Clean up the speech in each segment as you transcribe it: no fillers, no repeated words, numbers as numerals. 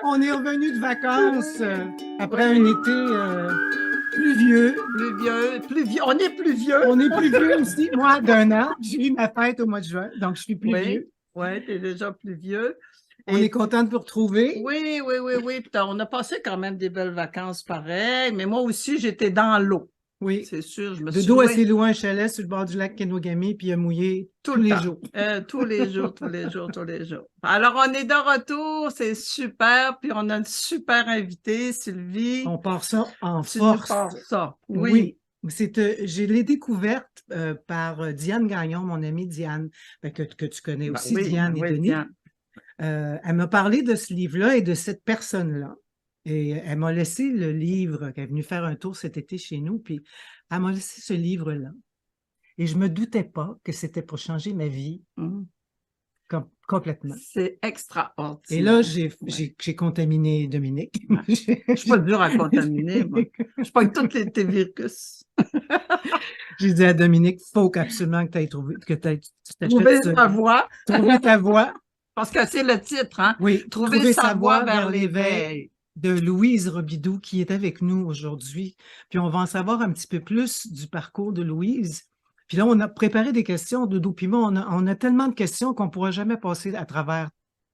On est revenu de vacances après un été pluvieux. Pluvieux. On est pluvieux. On est pluvieux aussi. Moi, d'1 an, j'ai eu ma fête au mois de juin, donc je suis pluvieux. Oui, tu es déjà pluvieux. On est content de vous retrouver. Oui. Puis on a passé quand même des belles vacances pareil, mais moi aussi, j'étais dans l'eau. Oui. C'est sûr, je me De suis dos louée assez loin, un chalet sur le bord du lac Kenogami, puis il a mouillé tous les jours. tous les jours. Alors, on est de retour, c'est super, puis on a une super invitée, Sylvie. On part ça en Tu force. nous parles ça. Oui. Je l'ai découverte par Diane Gagnon, mon amie Diane, que tu connais aussi, Diane et Denis. Diane. Elle m'a parlé de ce livre-là et de cette personne-là. Et elle m'a laissé le livre, qu'elle est venue faire un tour cet été chez nous, puis elle m'a laissé ce livre-là. Et je ne me doutais pas que c'était pour changer ma vie complètement. C'est extraordinaire. Et là, j'ai contaminé Dominique. Je ne suis pas dure à contaminer, moi. Je pogne tous tes virus. J'ai dit à Dominique, il faut absolument que tu aies trouvé, trouver ta voie. Trouver ta voie. Parce que c'est le titre, hein? Oui, trouver sa voie vers l'éveil de Louise Robidoux qui est avec nous aujourd'hui. Puis on va en savoir un petit peu plus du parcours de Louise. Puis là, on a préparé des questions, Doudou puis moi, on a tellement de questions qu'on ne pourra jamais passer à travers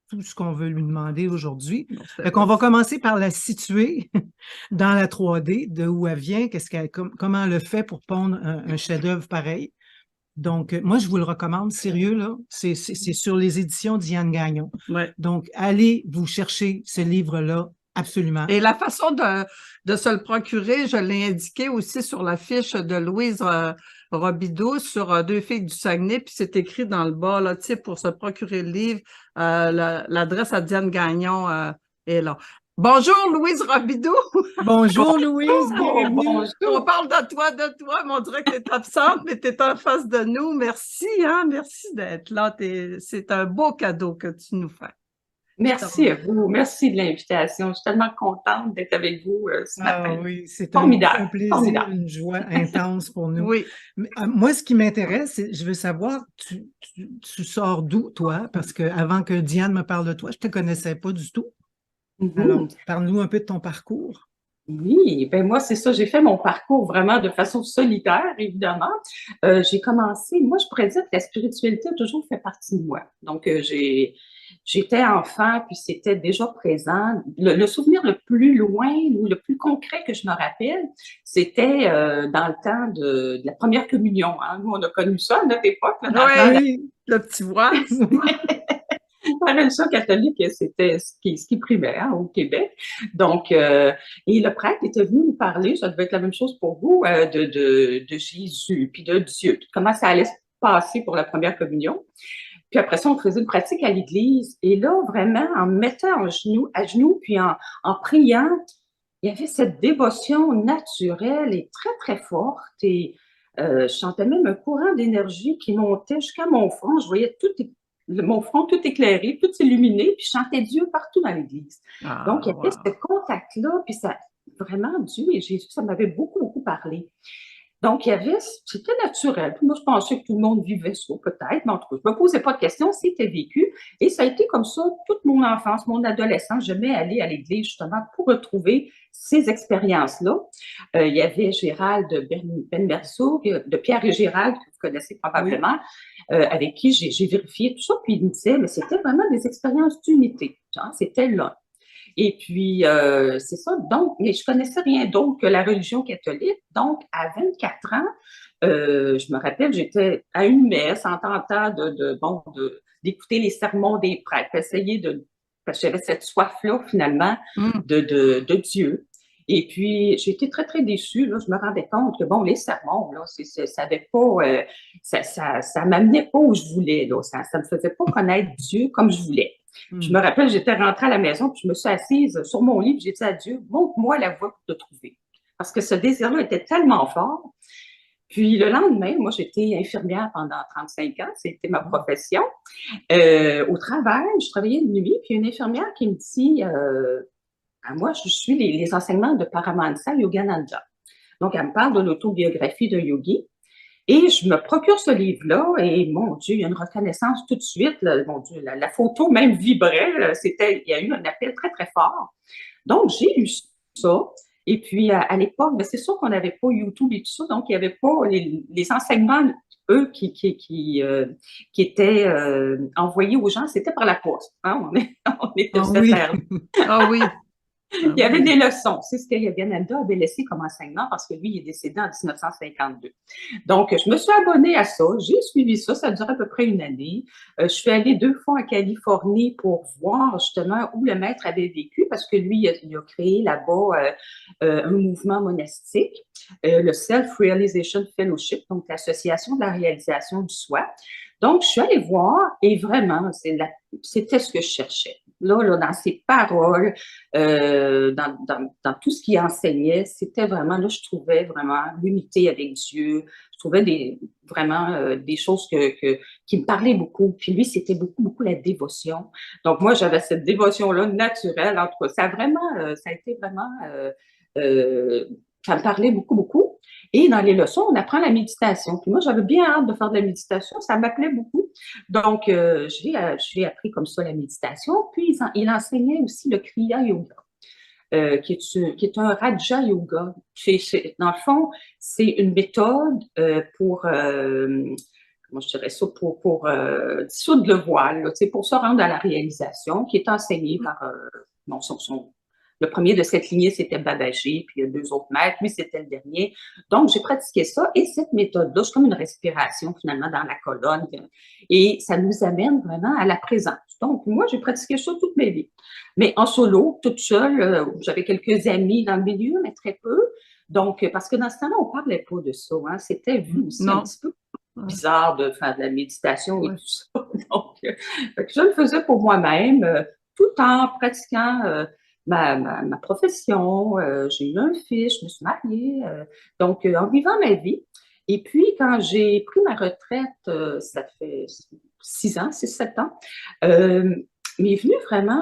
tout ce qu'on veut lui demander aujourd'hui. Fait qu'on va commencer par la situer dans la 3D, de où elle vient, comment elle le fait pour pondre un chef-d'œuvre pareil. Donc, moi, je vous le recommande, sérieux, là, c'est sur les éditions Diane Gagnon. Ouais. Donc, allez vous chercher ce livre-là, absolument. Et la façon de se le procurer, je l'ai indiqué aussi sur la fiche de Louise Robidoux sur Deux filles du Saguenay, puis c'est écrit dans le bas, là, tu sais, pour se procurer le livre, l'adresse à Diane Gagnon est là. Bonjour, Louise Robidoux. Bonjour, Louise, bienvenue. Bonjour. On parle de toi, mais on dirait que tu es absente, mais tu es en face de nous. Merci, merci d'être là. C'est un beau cadeau que tu nous fais. Merci à vous. Merci de l'invitation. Je suis tellement contente d'être avec vous ce matin. Ah oui, c'est un plaisir, une joie intense pour nous. Oui. Moi, ce qui m'intéresse, je veux savoir, tu sors d'où, toi? Parce qu'avant que Diane me parle de toi, je ne te connaissais pas du tout. Alors, parle-nous un peu de ton parcours. Oui, ben moi, c'est ça. J'ai fait mon parcours vraiment de façon solitaire, évidemment. J'ai commencé, moi, je pourrais dire que la spiritualité a toujours fait partie de moi. Donc, j'étais enfant, puis c'était déjà présent. Le souvenir le plus loin ou le plus concret que je me rappelle, c'était dans le temps de la première communion. Hein. Nous, on a connu ça à notre époque. Là, oui, le petit voile. La religion catholique, c'était ce qui primait au Québec. Donc, et le prêtre était venu nous parler, ça devait être la même chose pour vous, de Jésus, puis de Dieu, comment ça allait se passer pour la première communion. Puis après ça, on faisait une pratique à l'église. Et là, vraiment, en me mettant à genoux, puis en priant, il y avait cette dévotion naturelle et très, très forte. Et je sentais même un courant d'énergie qui montait jusqu'à mon front. Je voyais mon front tout éclairé, tout illuminé, puis je chantais Dieu partout dans l'église. Donc, il y avait ce contact-là, puis ça, vraiment, Dieu et Jésus, ça m'avait beaucoup, beaucoup parlé. Donc, c'était naturel. Puis moi, je pensais que tout le monde vivait ça, peut-être, mais en tout cas, je me posais pas de questions, c'était vécu. Et ça a été comme ça toute mon enfance, mon adolescence. J'aimais aller à l'église, justement, pour retrouver ces expériences-là. Il y avait Gérald Benmerso, de Pierre et Gérald, que vous connaissez probablement, avec qui j'ai vérifié tout ça. Puis il me disait, mais c'était vraiment des expériences d'unité. C'était là. Et puis, c'est ça. Donc, mais je connaissais rien d'autre que la religion catholique. Donc, à 24 ans, je me rappelle, j'étais à une messe en tentant d'écouter les sermons des prêtres, parce que j'avais cette soif-là, finalement, de Dieu. Et puis, j'ai été très, très déçue. Là, je me rendais compte que, bon, les sermons, là, ça avait pas, ça m'amenait pas où je voulais, là. Ça me faisait pas connaître Dieu comme je voulais. Je me rappelle, j'étais rentrée à la maison, puis je me suis assise sur mon lit, puis j'ai dit à Dieu, montre-moi la voie pour te trouver. Parce que ce désir-là était tellement fort. Puis le lendemain, moi, j'étais infirmière pendant 35 ans, c'était ma profession. Au travail, je travaillais de nuit, puis une infirmière qui me dit, moi, je suis les enseignements de Paramahansa Yogananda. Donc, elle me parle de l'autobiographie de Yogi. Et je me procure ce livre-là et mon Dieu, il y a une reconnaissance tout de suite. Là, mon Dieu, la photo même vibrait. Il y a eu un appel très, très fort. Donc, j'ai lu ça. Et puis, à l'époque, ben, c'est sûr qu'on n'avait pas YouTube et tout ça, donc il n'y avait pas les enseignements, eux, qui étaient envoyés aux gens, c'était par la poste. Hein? On était sur oui. terre. Ah oui. Il y avait des leçons. C'est ce que Yogananda avait laissé comme enseignement parce que lui, il est décédé en 1952. Donc, je me suis abonnée à ça. J'ai suivi ça. Ça a duré à peu près une année. Je suis allée 2 fois en Californie pour voir justement où le maître avait vécu parce que lui, il a créé là-bas un mouvement monastique, le Self-Realization Fellowship, donc l'association de la réalisation du soi. Donc, je suis allée voir et vraiment, c'était ce que je cherchais. Là, dans ses paroles, dans tout ce qu'il enseignait, c'était vraiment, là, je trouvais vraiment l'unité avec Dieu. Je trouvais vraiment des choses qui me parlaient beaucoup. Puis lui, c'était beaucoup, beaucoup la dévotion. Donc, moi, j'avais cette dévotion-là naturelle. En tout cas, ça a été vraiment, ça me parlait beaucoup, beaucoup. Et dans les leçons, on apprend la méditation. Puis moi, j'avais bien hâte de faire de la méditation. Ça m'appelait beaucoup. Donc, j'ai appris comme ça la méditation. Puis, il enseignait aussi le Kriya Yoga, qui est un Raja Yoga. Dans le fond, c'est une méthode pour, comment je dirais ça, pour dissoudre le voile, pour se rendre à la réalisation, qui est enseignée par le premier de cette lignée, c'était Babaji, puis il y a 2 autres maîtres, lui, c'était le dernier. Donc, j'ai pratiqué ça, et cette méthode-là, c'est comme une respiration, finalement, dans la colonne, et ça nous amène vraiment à la présence. Donc, moi, j'ai pratiqué ça toute ma vie. Mais en solo, toute seule, j'avais quelques amis dans le milieu, mais très peu. Donc, parce que dans ce temps-là, on ne parlait pas de ça, hein. C'était vu aussi un petit peu bizarre de faire de la méditation et tout ça. Donc, je le faisais pour moi-même, tout en pratiquant ma profession. J'ai eu un fils, je me suis mariée. Donc, en vivant ma vie. Et puis, quand j'ai pris ma retraite, ça fait 6 ans, 6, 7 ans, m'est venu vraiment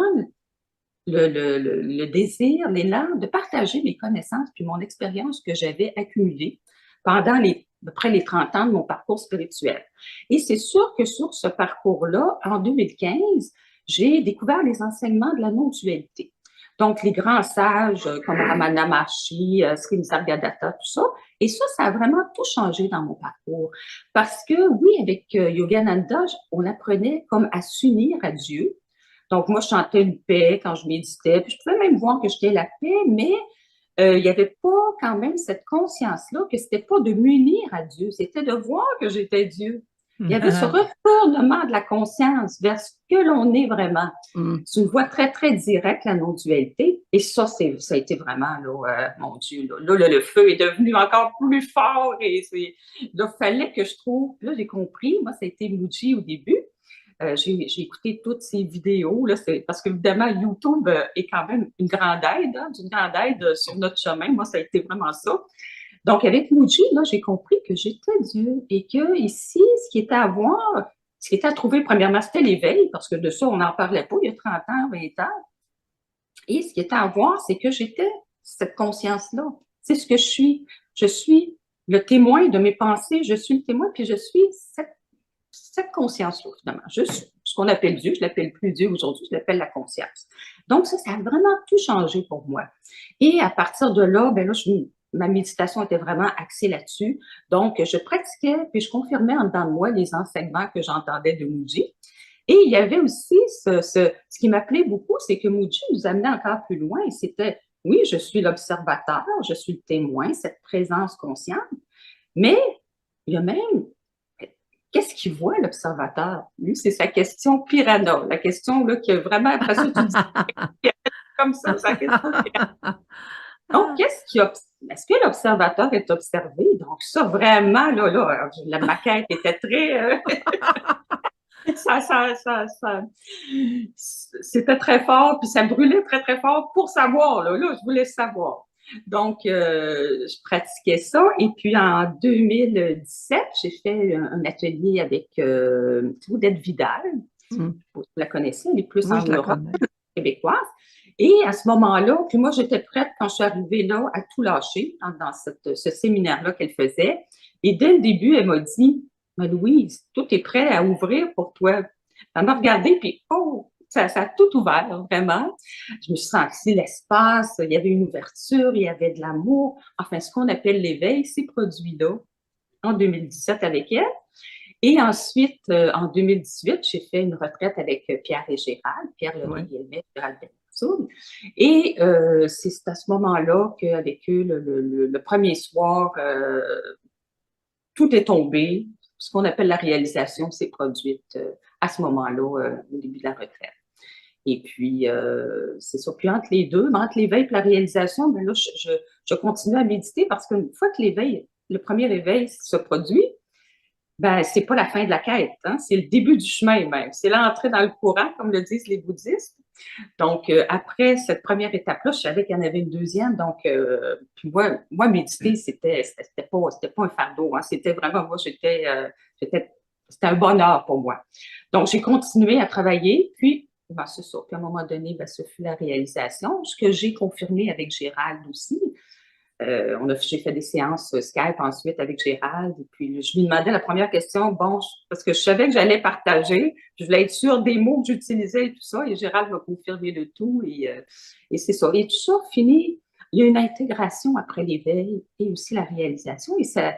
le désir, l'élan de partager mes connaissances puis mon expérience que j'avais accumulée pendant à peu près les 30 ans de mon parcours spirituel. Et c'est sûr que sur ce parcours-là, en 2015, j'ai découvert les enseignements de la non-dualité. Donc, les grands sages comme Ramana Maharshi, Sri Nisargadatta, tout ça. Et ça a vraiment tout changé dans mon parcours. Parce que, oui, avec Yogananda, on apprenait comme à s'unir à Dieu. Donc, moi, je chantais une paix quand je méditais. Puis, je pouvais même voir que j'étais la paix, mais il n'y avait pas quand même cette conscience-là que c'était pas de m'unir à Dieu, c'était de voir que j'étais Dieu. Il y avait ce retournement de la conscience vers ce que l'on est vraiment. C'est une voie très, très directe, la non-dualité. Et ça a été vraiment, là, mon Dieu, là, le feu est devenu encore plus fort. Et là, il fallait que je trouve, là, j'ai compris, moi, ça a été Mooji au début. J'ai écouté toutes ces vidéos, là, parce qu'évidemment, YouTube est quand même une grande aide, hein, une grande aide sur notre chemin. Moi, ça a été vraiment ça. Donc, avec Mooji, là, j'ai compris que j'étais Dieu et que ici, ce qui était à voir, ce qui était à trouver, premièrement, c'était l'éveil, parce que de ça, on n'en parlait pas il y a 30 ans, 20 ans. Et ce qui était à voir, c'est que j'étais cette conscience-là. C'est ce que je suis. Je suis le témoin de mes pensées, je suis le témoin, puis je suis cette conscience-là, finalement. Juste ce qu'on appelle Dieu, je l'appelle plus Dieu aujourd'hui, je l'appelle la conscience. Donc, ça a vraiment tout changé pour moi. Et à partir de là, ben là, ma méditation était vraiment axée là-dessus. Donc, je pratiquais, puis je confirmais en dedans de moi les enseignements que j'entendais de Mooji. Et il y avait aussi ce qui m'appelait beaucoup, c'est que Mooji nous amenait encore plus loin. Et c'était, oui, je suis l'observateur, je suis le témoin, cette présence consciente, mais il y a même qu'est-ce qu'il voit, l'observateur? Lui, c'est sa question piranha. La question là, qui est vraiment, après ça, tu dis comme ça, sa question piranha. Donc, est-ce que l'observateur est observé? Donc, ça, vraiment, là la maquette était très... c'était très fort, puis ça brûlait très, très fort pour savoir. Là, je voulais savoir. Donc, je pratiquais ça. Et puis, en 2017, j'ai fait un atelier avec Odette Vidal. Vous la connaissez, elle est plus en Europe, québécoise. Et à ce moment-là, puis moi, j'étais prête quand je suis arrivée là à tout lâcher dans ce séminaire-là qu'elle faisait. Et dès le début, elle m'a dit, mais Louise, tout est prêt à ouvrir pour toi. Elle m'a regardée, puis oh, ça a tout ouvert, vraiment. Je me suis sentie l'espace, il y avait une ouverture, il y avait de l'amour. Enfin, ce qu'on appelle l'éveil, ces produits-là, en 2017 avec elle. Et ensuite, en 2018, j'ai fait une retraite avec Pierre et Gérald, Pierre Leray-Guillemette, Gérald Bensoud. Et c'est à ce moment-là qu'avec eux, le premier soir, tout est tombé. Ce qu'on appelle la réalisation s'est produite à ce moment-là, au début de la retraite. Et puis, c'est ça. Puis entre les deux, entre l'éveil et la réalisation, ben là, je continue à méditer parce qu'une fois que l'éveil, le premier éveil se produit, ben, c'est pas la fin de la quête, hein? C'est le début du chemin même. C'est l'entrée dans le courant, comme le disent les bouddhistes. Donc, après cette première étape-là, je savais qu'il y en avait une deuxième. Donc, puis moi, méditer, c'était pas un fardeau, hein? C'était vraiment, moi, c'était un bonheur pour moi. Donc, j'ai continué à travailler, puis, ben, c'est ça. Puis, à un moment donné, ben, ce fut la réalisation, ce que j'ai confirmé avec Gérald aussi. J'ai fait des séances Skype ensuite avec Gérald. Et puis, je lui demandais la première question, bon, parce que je savais que j'allais partager. Je voulais être sûre des mots que j'utilisais et tout ça. Et Gérald m'a confirmé le tout. Et c'est ça. Et tout ça fini. Il y a une intégration après l'éveil et aussi la réalisation. Et ça,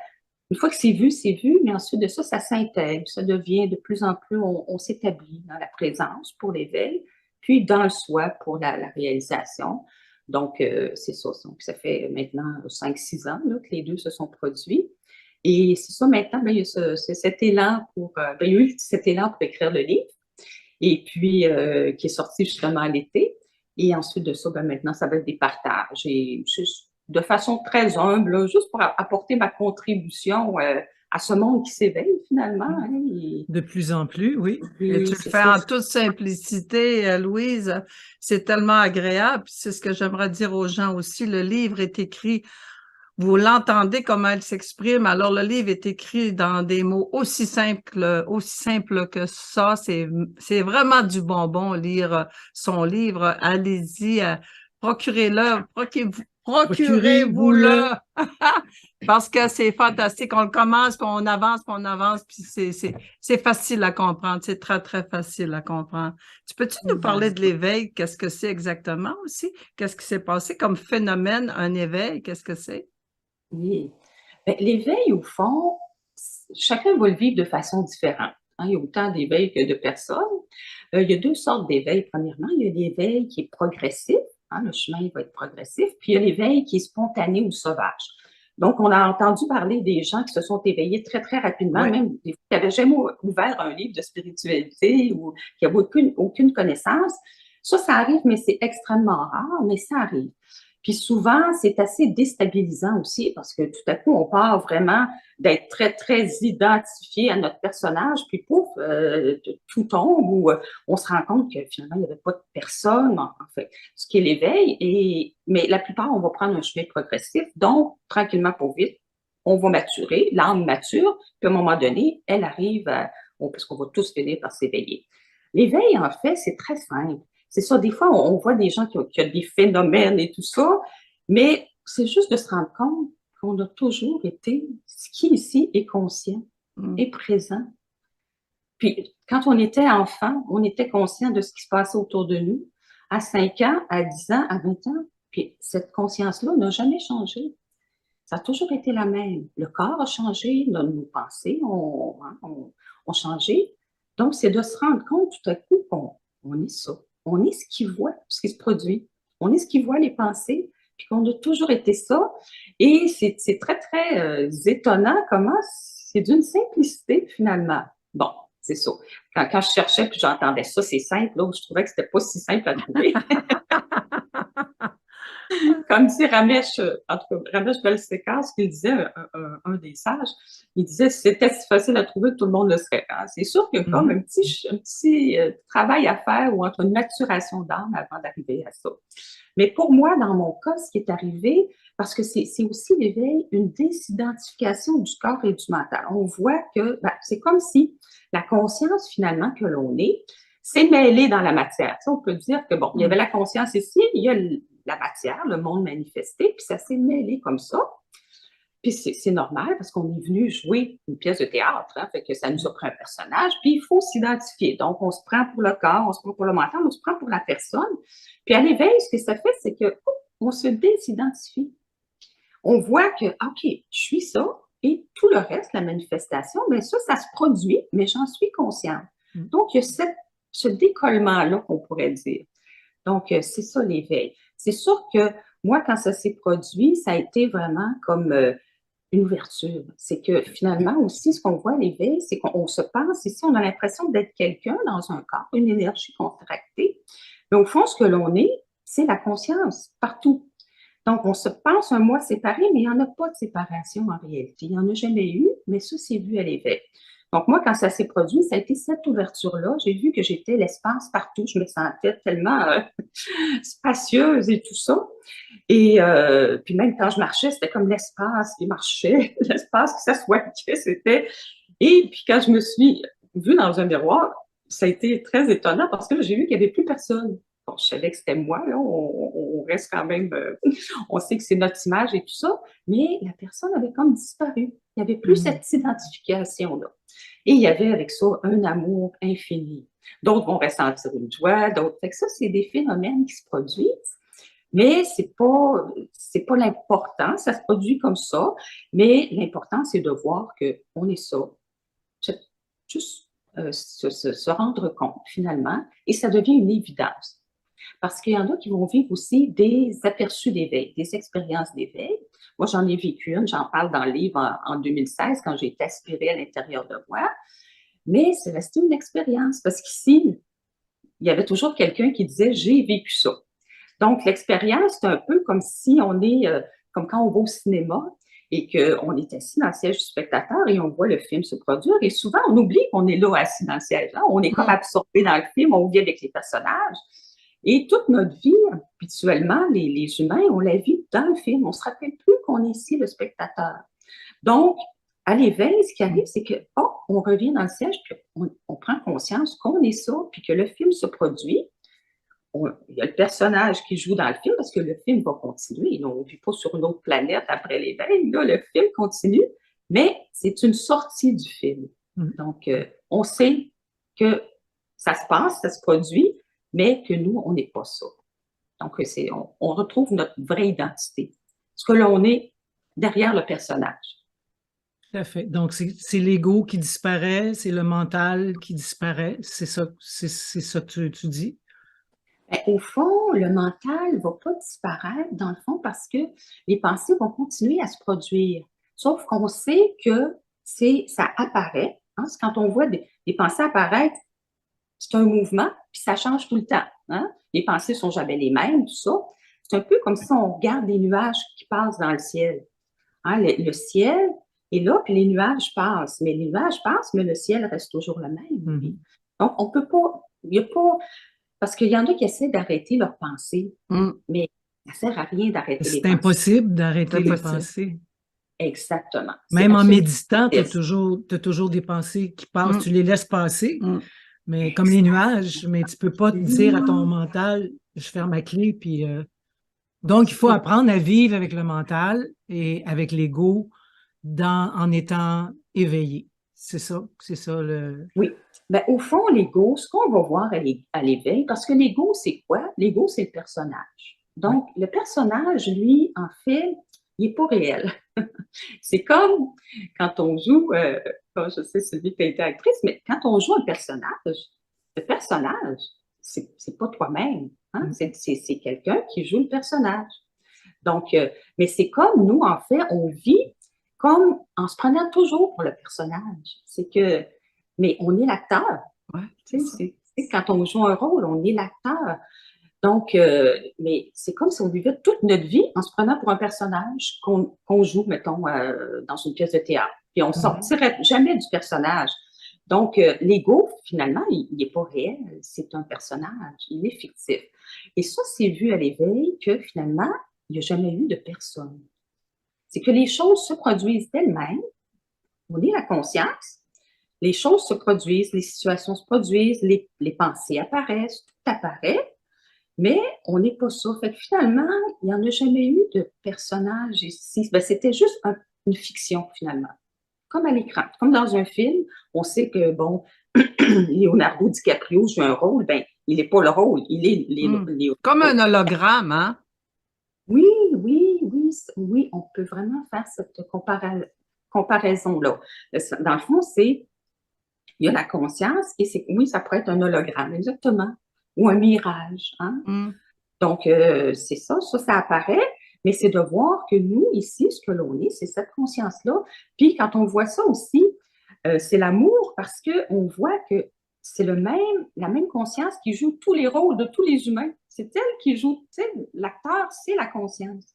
une fois que c'est vu, mais ensuite de ça, ça s'intègre. Ça devient de plus en plus, on s'établit dans la présence pour l'éveil, puis dans le soi pour la réalisation. Donc, c'est ça. Donc, ça fait maintenant 5-6 ans là, que les deux se sont produits. Et c'est ça, maintenant, ben, il y a cet élan il y a eu cet élan pour écrire le livre, et puis qui est sorti justement à l'été. Et ensuite de ça, ben, maintenant, ça va être des partages. Et de façon très humble, là, juste pour apporter ma contribution à ce monde qui s'éveille finalement. Hein, de plus en plus, oui. Et tu le fais en toute simplicité, Louise. C'est tellement agréable. C'est ce que j'aimerais dire aux gens aussi. Le livre est écrit, vous l'entendez comment elle s'exprime. Alors, le livre est écrit dans des mots aussi simples que ça. C'est vraiment du bonbon lire son livre. Allez-y, procurez-le, procurez-vous-le. Parce que c'est fantastique. On le commence, puis on avance, puis c'est facile à comprendre. C'est très, très facile à comprendre. Peux-tu nous parler de l'éveil? Qu'est-ce que c'est exactement aussi? Qu'est-ce qui s'est passé comme phénomène, un éveil? Qu'est-ce que c'est? Oui. Ben, l'éveil, au fond, chacun va le vivre de façon différente. Hein, il y a autant d'éveil que de personnes. Il y a deux sortes d'éveil. Premièrement, il y a l'éveil qui est progressif. Hein, le chemin va être progressif. Puis il y a l'éveil qui est spontané ou sauvage. Donc, on a entendu parler des gens qui se sont éveillés très, très rapidement, Oui. même des fois qui n'avaient jamais ouvert un livre de spiritualité ou qui n'avaient aucune connaissance. Ça arrive, mais c'est extrêmement rare, mais ça arrive. Puis souvent, c'est assez déstabilisant aussi parce que tout à coup, on part vraiment d'être très, très identifié à notre personnage, puis pouf, tout tombe ou on se rend compte que finalement, il n'y avait pas de personne, en fait, ce qui est l'éveil. Mais la plupart, on va prendre un chemin progressif, donc tranquillement pour vite, on va maturer, l'âme mature, puis à un moment donné, elle arrive parce qu'on va tous finir par s'éveiller. L'éveil, en fait, c'est très simple. C'est ça, des fois, on voit des gens qui ont des phénomènes et tout ça, mais c'est juste de se rendre compte qu'on a toujours été, ce qui ici est conscient, est présent. Puis, quand on était enfant, on était conscient de ce qui se passait autour de nous, à 5 ans, à 10 ans, à 20 ans. Puis, cette conscience-là n'a jamais changé. Ça a toujours été la même. Le corps a changé, nos pensées ont changé. Donc, c'est de se rendre compte tout à coup qu'on est ça. On est ce qui voit, ce qui se produit. On est ce qui voit les pensées, puis qu'on a toujours été ça. Et c'est très, très étonnant comment c'est d'une simplicité, finalement. Bon, c'est ça. Quand je cherchais, puis j'entendais ça, c'est simple, là, je trouvais que c'était pas si simple à trouver. Comme dit Ramesh, en tout cas, Ramesh Balsekar, ce qu'il disait, un des sages, il disait si c'était si facile à trouver que tout le monde le serait. Hein? C'est sûr qu'il y a comme un petit travail à faire ou entre une maturation d'âme avant d'arriver à ça. Mais pour moi, dans mon cas, ce qui est arrivé, parce que c'est aussi l'éveil, une désidentification du corps et du mental. On voit que c'est comme si la conscience finalement que l'on est, c'est mêlé dans la matière. Tu sais, on peut dire que, bon, il y avait Mm. la conscience ici, il y a la matière, le monde manifesté, puis ça s'est mêlé comme ça. Puis c'est normal parce qu'on est venu jouer une pièce de théâtre, hein, fait que ça nous a pris un personnage, puis il faut s'identifier. Donc, on se prend pour le corps, on se prend pour le mental, on se prend pour la personne. Puis à l'éveil, ce que ça fait, c'est que on se désidentifie. On voit que, OK, je suis ça, et tout le reste, la manifestation, mais ça se produit, mais j'en suis consciente. Donc, il y a ce décollement-là qu'on pourrait dire. Donc, c'est ça l'éveil. C'est sûr que moi, quand ça s'est produit, ça a été vraiment comme une ouverture. C'est que finalement aussi, ce qu'on voit à l'éveil, c'est qu'on se pense ici, on a l'impression d'être quelqu'un dans un corps, une énergie contractée. Mais au fond, ce que l'on est, c'est la conscience partout. Donc, on se pense un moi séparé, mais il n'y en a pas de séparation en réalité. Il n'y en a jamais eu, mais ça, c'est vu à l'éveil. Donc, moi, quand ça s'est produit, ça a été cette ouverture-là. J'ai vu que j'étais l'espace partout. Je me sentais tellement spacieuse et tout ça. Et puis même quand je marchais, c'était comme l'espace qui marchait, l'espace qui s'assoyait, c'était... Et puis quand je me suis vue dans un miroir, ça a été très étonnant parce que j'ai vu qu'il n'y avait plus personne. Bon, je savais que c'était moi, là, on reste quand même, on sait que c'est notre image et tout ça, mais la personne avait comme disparu. Il n'y avait plus cette identification-là. Et il y avait avec ça un amour infini. D'autres vont ressentir une joie, d'autres... Fait que ça, c'est des phénomènes qui se produisent. Mais c'est pas l'important, ça se produit comme ça, mais l'important, c'est de voir qu'on est ça. Juste se rendre compte, finalement, et ça devient une évidence. Parce qu'il y en a qui vont vivre aussi des aperçus d'éveil, des expériences d'éveil. Moi, j'en ai vécu une, j'en parle dans le livre en 2016, quand j'ai été aspirée à l'intérieur de moi. Mais c'est resté une expérience, parce qu'ici, il y avait toujours quelqu'un qui disait « j'ai vécu ça ». Donc, l'expérience, c'est un peu comme si on est, comme quand on va au cinéma et qu'on est assis dans le siège du spectateur et on voit le film se produire. Et souvent, on oublie qu'on est là assis dans le siège. Hein? On est comme absorbé dans le film, on vit avec les personnages. Et toute notre vie, habituellement, les humains, on la vit dans le film. On ne se rappelle plus qu'on est ici le spectateur. Donc, à l'éveil, ce qui arrive, c'est que, on revient dans le siège, puis on prend conscience qu'on est ça, puis que le film se produit. Il y a le personnage qui joue dans le film parce que le film va continuer. On ne vit pas sur une autre planète après l'éveil. Là, le film continue, mais c'est une sortie du film. Donc, on sait que ça se passe, ça se produit, mais que nous, on n'est pas ça. Donc, on retrouve notre vraie identité. Ce que l'on est derrière le personnage. Tout à fait. Donc, c'est l'ego qui disparaît, c'est le mental qui disparaît. C'est ça que tu dis? Ben, au fond, le mental ne va pas disparaître, dans le fond, parce que les pensées vont continuer à se produire. Sauf qu'on sait que ça apparaît. Hein? Quand on voit des pensées apparaître, c'est un mouvement, puis ça change tout le temps. Hein? Les pensées ne sont jamais les mêmes, tout ça. C'est un peu comme si on regarde des nuages qui passent dans le ciel. Hein? Le ciel est là, puis les nuages passent. Mais les nuages passent, mais le ciel reste toujours le même. Donc, on peut pas... Il n'y a pas... Parce qu'il y en a qui essaient d'arrêter leurs pensées, mais ça ne sert à rien d'arrêter les pensées. C'est impossible d'arrêter les pensées. Exactement. Même en méditant, tu as toujours des pensées qui passent, tu les laisses passer, mais comme les nuages, mais tu ne peux pas te dire à ton mental, je ferme ma clé, puis... Donc, il faut apprendre à vivre avec le mental et avec l'ego en étant éveillé. C'est ça le... Oui. Ben, au fond, l'ego, ce qu'on va voir à l'éveil, parce que l'ego, c'est quoi? L'ego, c'est le personnage. Donc, le personnage, lui, en fait, il n'est pas réel. C'est comme quand on joue, je sais, Sylvie, tu as été actrice, mais quand on joue un personnage, le personnage, c'est pas toi-même. Hein? C'est quelqu'un qui joue le personnage. Donc, mais c'est comme nous, en fait, on vit comme en se prenant toujours pour le personnage. C'est que, mais on est l'acteur. Ouais, c'est quand on joue un rôle, on est l'acteur. Donc, mais c'est comme si on vivait toute notre vie en se prenant pour un personnage qu'on joue, mettons, dans une pièce de théâtre. Puis on ne sortirait jamais du personnage. Donc, l'ego, finalement, il n'est pas réel, c'est un personnage, il est fictif. Et ça, c'est vu à l'éveil que finalement, il n'y a jamais eu de personne. C'est que les choses se produisent d'elles-mêmes, on est la conscience, les choses se produisent, les situations se produisent, les pensées apparaissent, tout apparaît, mais on n'est pas ça. Fait que finalement, il n'y en a jamais eu de personnage ici. Ben, c'était juste une fiction, finalement. Comme à l'écran, comme dans un film, on sait que, bon, Leonardo DiCaprio joue un rôle, ben, il n'est pas le rôle, il est Comme un hologramme, hein? Oui, oui, oui, oui, on peut vraiment faire cette comparaison-là. Dans le fond, il y a la conscience et oui, ça pourrait être un hologramme, exactement, ou un mirage, hein? Mm. Donc, c'est ça apparaît, mais c'est de voir que nous, ici, ce que l'on est, c'est cette conscience-là. Puis, quand on voit ça aussi, c'est l'amour parce qu'on voit que c'est la même conscience qui joue tous les rôles de tous les humains. C'est elle qui joue, tu sais, l'acteur, c'est la conscience.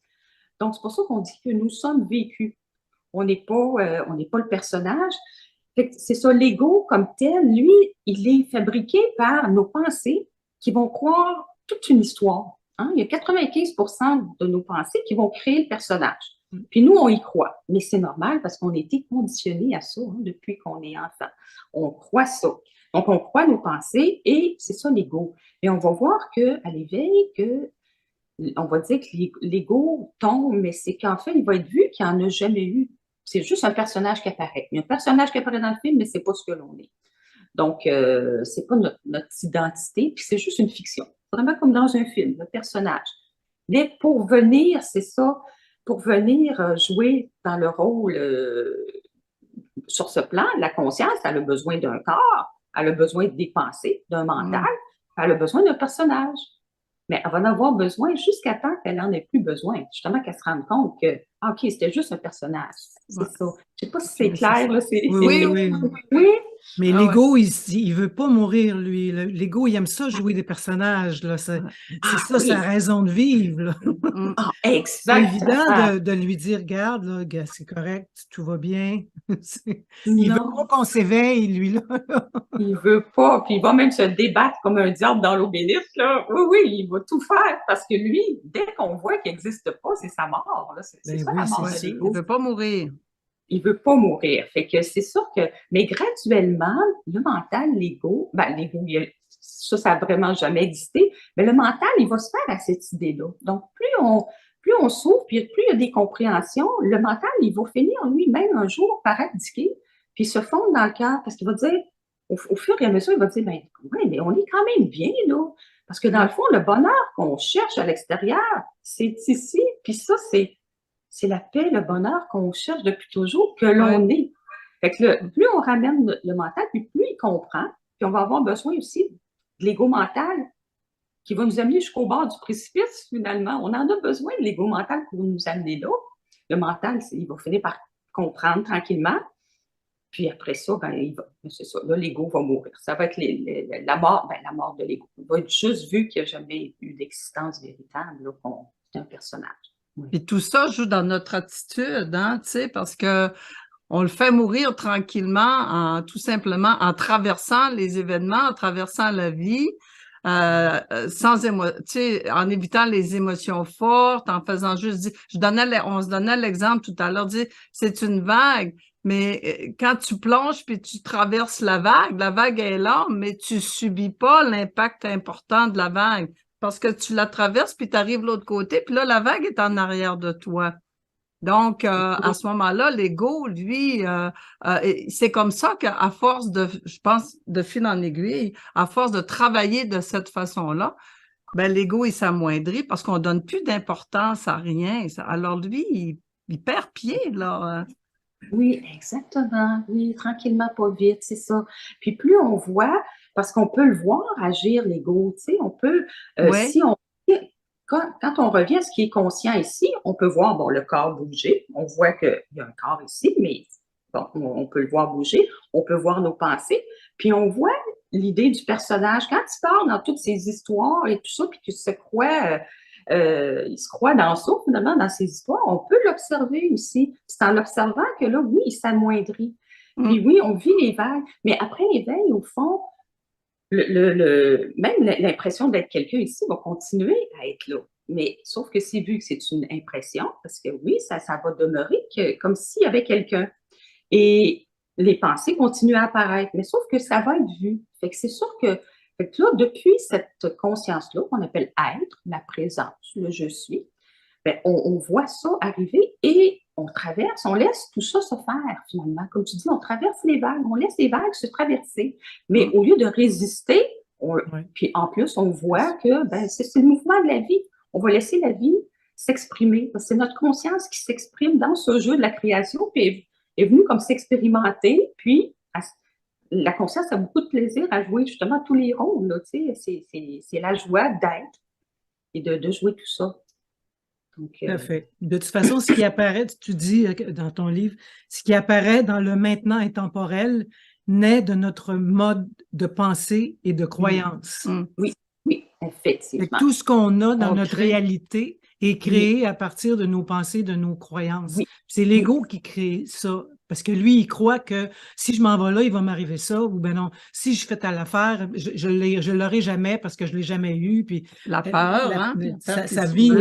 Donc, c'est pour ça qu'on dit que nous sommes vécus. On n'est pas le personnage. C'est ça, l'ego comme tel, lui, il est fabriqué par nos pensées qui vont croire toute une histoire. Hein? Il y a 95% de nos pensées qui vont créer le personnage. Puis nous, on y croit. Mais c'est normal parce qu'on a été conditionnés à ça hein, depuis qu'on est enfant. On croit ça. Donc, on croit nos pensées et c'est ça l'ego. Et on va voir qu'à l'éveil, on va dire que l'ego tombe, mais c'est qu'en fait, il va être vu qu'il n'y en a jamais eu. C'est juste un personnage qui apparaît. Il y a un personnage qui apparaît dans le film, mais c'est pas ce que l'on est. Donc, c'est pas notre identité, puis c'est juste une fiction. Vraiment comme dans un film, le personnage. Mais pour venir, c'est ça, pour venir jouer dans le rôle sur ce plan, la conscience, elle a besoin d'un corps, elle a besoin des pensées, d'un mental, elle a besoin d'un personnage. Mais elle va en avoir besoin jusqu'à temps qu'elle n'en ait plus besoin. Justement, qu'elle se rende compte que, ah, OK, c'était juste un personnage. C'est ça. Je ne sais pas si c'est clair. Là, oui, oui. Oui. Mais l'ego, il veut pas mourir, lui. L'ego, il aime ça, jouer des personnages. Là. C'est ça, sa raison de vivre. Là. Ah, C'est pas évident de lui dire, regarde, là, gars, c'est correct, tout va bien. Il veut pas qu'on s'éveille, lui, là. Il veut pas, puis il va même se débattre comme un diable dans l'eau bénite, là. Oui, oui, il va tout faire, parce que lui, dès qu'on voit qu'il n'existe pas, c'est sa mort, là. C'est ça, la mort de l'ego. Il veut pas mourir. Il veut pas mourir. Fait que c'est sûr que, mais graduellement, le mental, l'ego, ça n'a vraiment jamais existé, mais le mental, il va se faire à cette idée-là. Donc, plus on s'ouvre, puis plus il y a des compréhensions, le mental, il va finir lui-même un jour par abdiquer, puis se fondre dans le cœur, parce qu'il va dire, au fur et à mesure, il va dire, ben, ouais, mais on est quand même bien, là. Parce que dans le fond, le bonheur qu'on cherche à l'extérieur, c'est ici, puis ça, c'est la paix, le bonheur qu'on cherche depuis toujours, que l'on est. Fait que plus on ramène le mental, puis plus il comprend, puis on va avoir besoin aussi de l'ego mental qui va nous amener jusqu'au bord du précipice, finalement. On en a besoin de l'ego mental pour nous amener là. Le mental, il va finir par comprendre tranquillement. Puis après ça, c'est ça, là, l'ego va mourir. Ça va être la mort de l'ego. Il va être juste vu qu'il n'y a jamais eu d'existence véritable, là, c'est un personnage. Oui. Et tout ça joue dans notre attitude, hein, tu sais, parce que on le fait mourir tranquillement, tout simplement en traversant les événements, en traversant la vie, tu sais, en évitant les émotions fortes, en faisant juste dire, on se donnait l'exemple tout à l'heure, dire c'est une vague, mais quand tu plonges puis tu traverses la vague est là, mais tu subis pas l'impact important de la vague parce que tu la traverses puis tu arrives de l'autre côté, puis là la vague est en arrière de toi. Donc, à ce moment-là, l'ego, lui, c'est comme ça qu'à force je pense, de fil en aiguille, à force de travailler de cette façon-là, ben, l'ego, il s'amoindrit parce qu'on donne plus d'importance à rien. Alors, lui, il perd pied, là. Oui, exactement. Oui, tranquillement, pas vite, c'est ça. Puis plus on voit, parce qu'on peut le voir agir, l'ego, tu sais, on peut, Oui. quand on revient à ce qui est conscient ici, on peut voir, bon, le corps bouger. On voit qu'il y a un corps ici, mais bon, on peut le voir bouger. On peut voir nos pensées. Puis on voit l'idée du personnage. Quand il part dans toutes ces histoires et tout ça, puis qu'il il se croit dans ça, finalement, dans ces histoires, on peut l'observer aussi. C'est en l'observant que là, oui, il s'amoindrit. Puis oui, on vit les vagues. Mais après l'éveil, au fond, même l'impression d'être quelqu'un ici va continuer à être là. Mais sauf que c'est vu que c'est une impression, parce que oui, ça va demeurer comme s'il y avait quelqu'un. Et les pensées continuent à apparaître, mais sauf que ça va être vu. Fait que c'est sûr que, fait que là, depuis cette conscience-là, qu'on appelle être, la présence, le je suis, ben, on voit ça arriver et on traverse, on laisse tout ça se faire finalement. Comme tu dis, on traverse les vagues, on laisse les vagues se traverser. Mais au lieu de résister, puis en plus, on voit que ben, c'est le mouvement de la vie. On va laisser la vie s'exprimer. C'est notre conscience qui s'exprime dans ce jeu de la création, puis est venue comme s'expérimenter, puis la conscience a beaucoup de plaisir à jouer justement tous les rôles. C'est la joie d'être et de jouer tout ça. Donc, tout à fait. De toute façon, ce qui apparaît, tu dis dans ton livre, ce qui apparaît dans le maintenant intemporel naît de notre mode de pensée et de croyance. Oui, oui, effectivement. Tout ce qu'on a dans notre réalité est créé à partir de nos pensées, de nos croyances. Oui. C'est l'ego qui crée ça. Parce que lui, il croit que si je m'en vais là, il va m'arriver ça, ou ben non, si je fais telle affaire, je l'aurai jamais parce que je l'ai jamais eu, puis la peur, sa vie.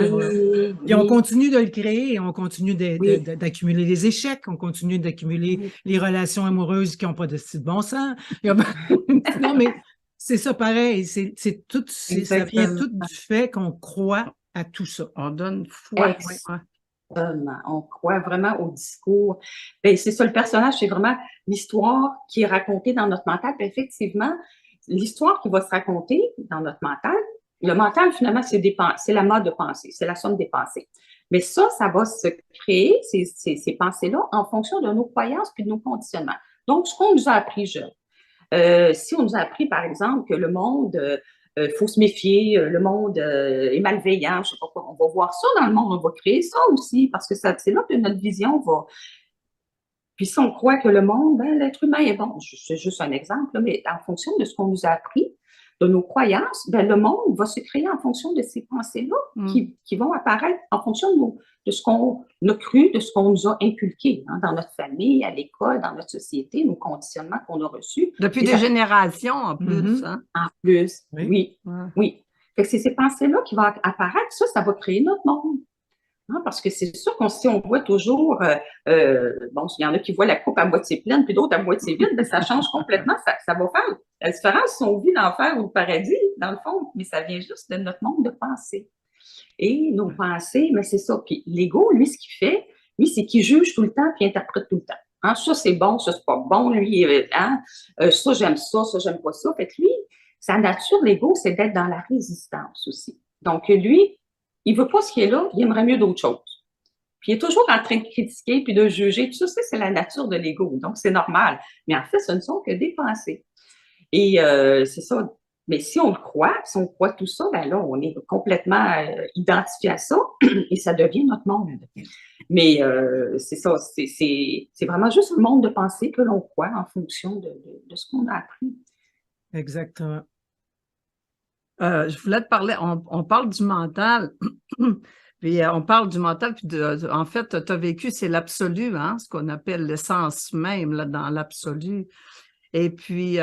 Puis on continue de le créer, et on continue d'accumuler les échecs, on continue d'accumuler les relations amoureuses qui n'ont pas de style bon sens. Non, mais c'est ça pareil, c'est tout, ça vient tout du fait qu'on croit à tout ça. On donne foi. On croit vraiment au discours. Ben, c'est ça, le personnage, c'est vraiment l'histoire qui est racontée dans notre mental. Puis effectivement, l'histoire qui va se raconter dans notre mental, le mental, finalement, c'est la mode de pensée, c'est la somme des pensées. Mais ça va se créer, ces pensées-là, en fonction de nos croyances puis de nos conditionnements. Donc, ce qu'on nous a appris jeune. Si on nous a appris, par exemple, que le monde... faut se méfier, le monde est malveillant, je sais pas quoi. On va voir ça dans le monde, on va créer ça aussi, parce que c'est là que notre vision va... Puis si on croit que le monde, ben, l'être humain est bon, c'est juste un exemple, mais en fonction de ce qu'on nous a appris, de nos croyances, ben, le monde va se créer en fonction de ces pensées-là qui vont apparaître en fonction de ce qu'on a cru, de ce qu'on nous a inculqué dans notre famille, à l'école, dans notre société, nos conditionnements qu'on a reçus. Depuis des générations en plus. En plus, oui. Fait que c'est ces pensées-là qui vont apparaître, ça va créer notre monde. Parce que c'est sûr qu'on si on voit toujours, bon, il y en a qui voient la coupe à moitié pleine, puis d'autres à moitié vide, ben, ça change complètement, ça va faire la différence si on vit l'enfer ou le paradis, dans le fond, mais ça vient juste de notre monde de pensée. Et nos pensées, mais c'est ça. Puis l'ego, lui, ce qu'il fait, lui, c'est qu'il juge tout le temps puis interprète tout le temps. Ça, c'est bon, ça, c'est pas bon, lui, ça, j'aime ça j'aime pas ça. Fait que lui, sa nature, l'ego, c'est d'être dans la résistance aussi. Donc, lui, il veut pas ce qui est là, il aimerait mieux d'autres choses. Puis il est toujours en train de critiquer puis de juger. Tout ça, c'est la nature de l'ego. Donc, c'est normal. Mais en fait, ce ne sont que des pensées. Et c'est ça. Mais si on le croit, si on croit tout ça, ben là, on est complètement identifié à ça et ça devient notre monde. Mais c'est ça, c'est vraiment juste un monde de pensée que l'on croit en fonction de ce qu'on a appris. Exactement. Je voulais te parler, on parle du mental, puis on parle du mental, puis en fait, tu as vécu, c'est l'absolu, ce qu'on appelle l'essence même là, dans l'absolu. Et puis,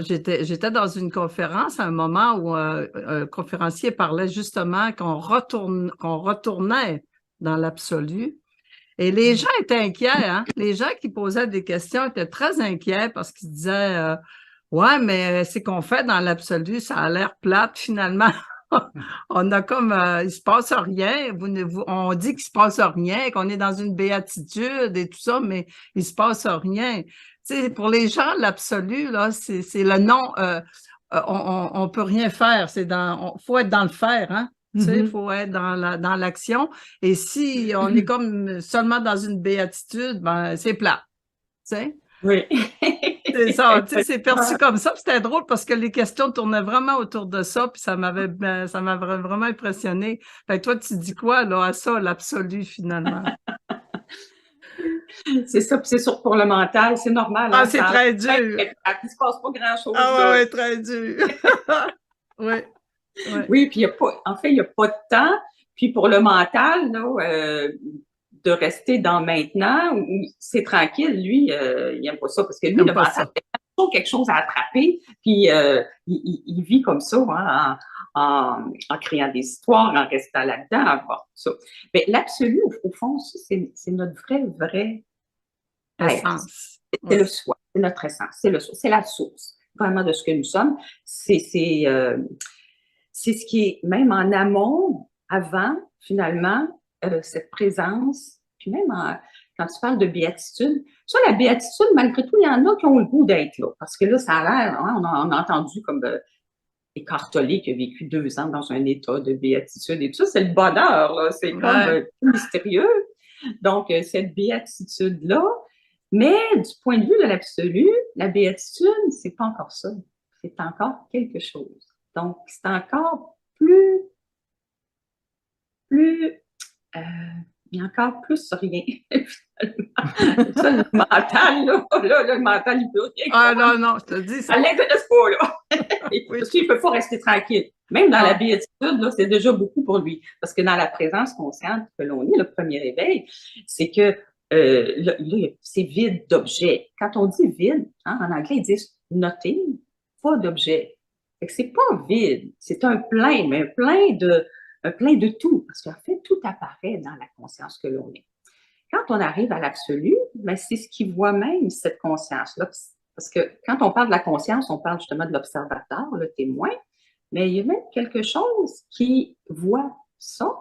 j'étais dans une conférence à un moment où un conférencier parlait justement qu'on retournait dans l'absolu. Et les gens étaient inquiets, Les gens qui posaient des questions étaient très inquiets parce qu'ils disaient ouais, mais c'est qu'on fait dans l'absolu, ça a l'air plate finalement. On a comme il se passe rien, on dit qu'il se passe rien, qu'on est dans une béatitude et tout ça, mais il se passe rien. Pour les gens, l'absolu, là, c'est le non, on peut rien faire, faut être dans le faire, il faut être dans l'action. Et si on est comme seulement dans une béatitude, ben c'est plat, Oui. C'est ça, c'est perçu comme ça. C'était drôle parce que les questions tournaient vraiment autour de ça, puis ça m'avait vraiment impressionné. Fait que toi, tu dis quoi là à ça, l'absolu finalement? C'est ça, puis c'est sûr pour le mental, c'est normal. Ah, c'est très dur. Il se passe pas grand-chose. Ah ouais, très dur. Oui. Oui, puis il n'y a pas de temps. Puis pour le mental, là, de rester dans maintenant, c'est tranquille, lui, il n'aime pas ça, parce que lui, le mental, il a toujours quelque chose à attraper, puis il vit comme ça, en créant des histoires, en restant là-dedans, ça. Mais l'absolu, au fond, c'est notre vrai essence. C'est le soi, c'est notre essence, c'est le soi, c'est la source vraiment de ce que nous sommes. C'est ce qui est même en amont, avant, finalement, cette présence, puis même quand tu parles de béatitude, ça, la béatitude, malgré tout, il y en a qui ont le goût d'être là, parce que là, ça a l'air, hein, on a entendu comme Eckhart Tolle qui a vécu 2 ans dans un état de béatitude et tout ça, c'est le bonheur, là, c'est comme mystérieux. Donc, cette béatitude-là, mais du point de vue de l'absolu, la béatitude, c'est pas encore ça. C'est encore quelque chose. Donc, c'est encore euh, il y a encore plus rien. Ça, le mental, là, le mental, il peut rien. Ah non, non, je te dis ça. Ça l'intéresse pas, là. Parce qu'il ne peut pas rester tranquille. Même dans la béatitude, là, c'est déjà beaucoup pour lui. Parce que dans la présence consciente que l'on est, le premier éveil, c'est que là, c'est vide d'objets. Quand on dit vide, hein, en anglais, ils disent nothing, pas d'objet. C'est pas vide, c'est un plein, mais un plein de tout. Parce qu'en fait, tout apparaît dans la conscience que l'on est. Quand on arrive à l'absolu, ben, c'est ce qui voit même cette conscience-là. Parce que quand on parle de la conscience, on parle justement de l'observateur, le témoin, mais il y a même quelque chose qui voit ça.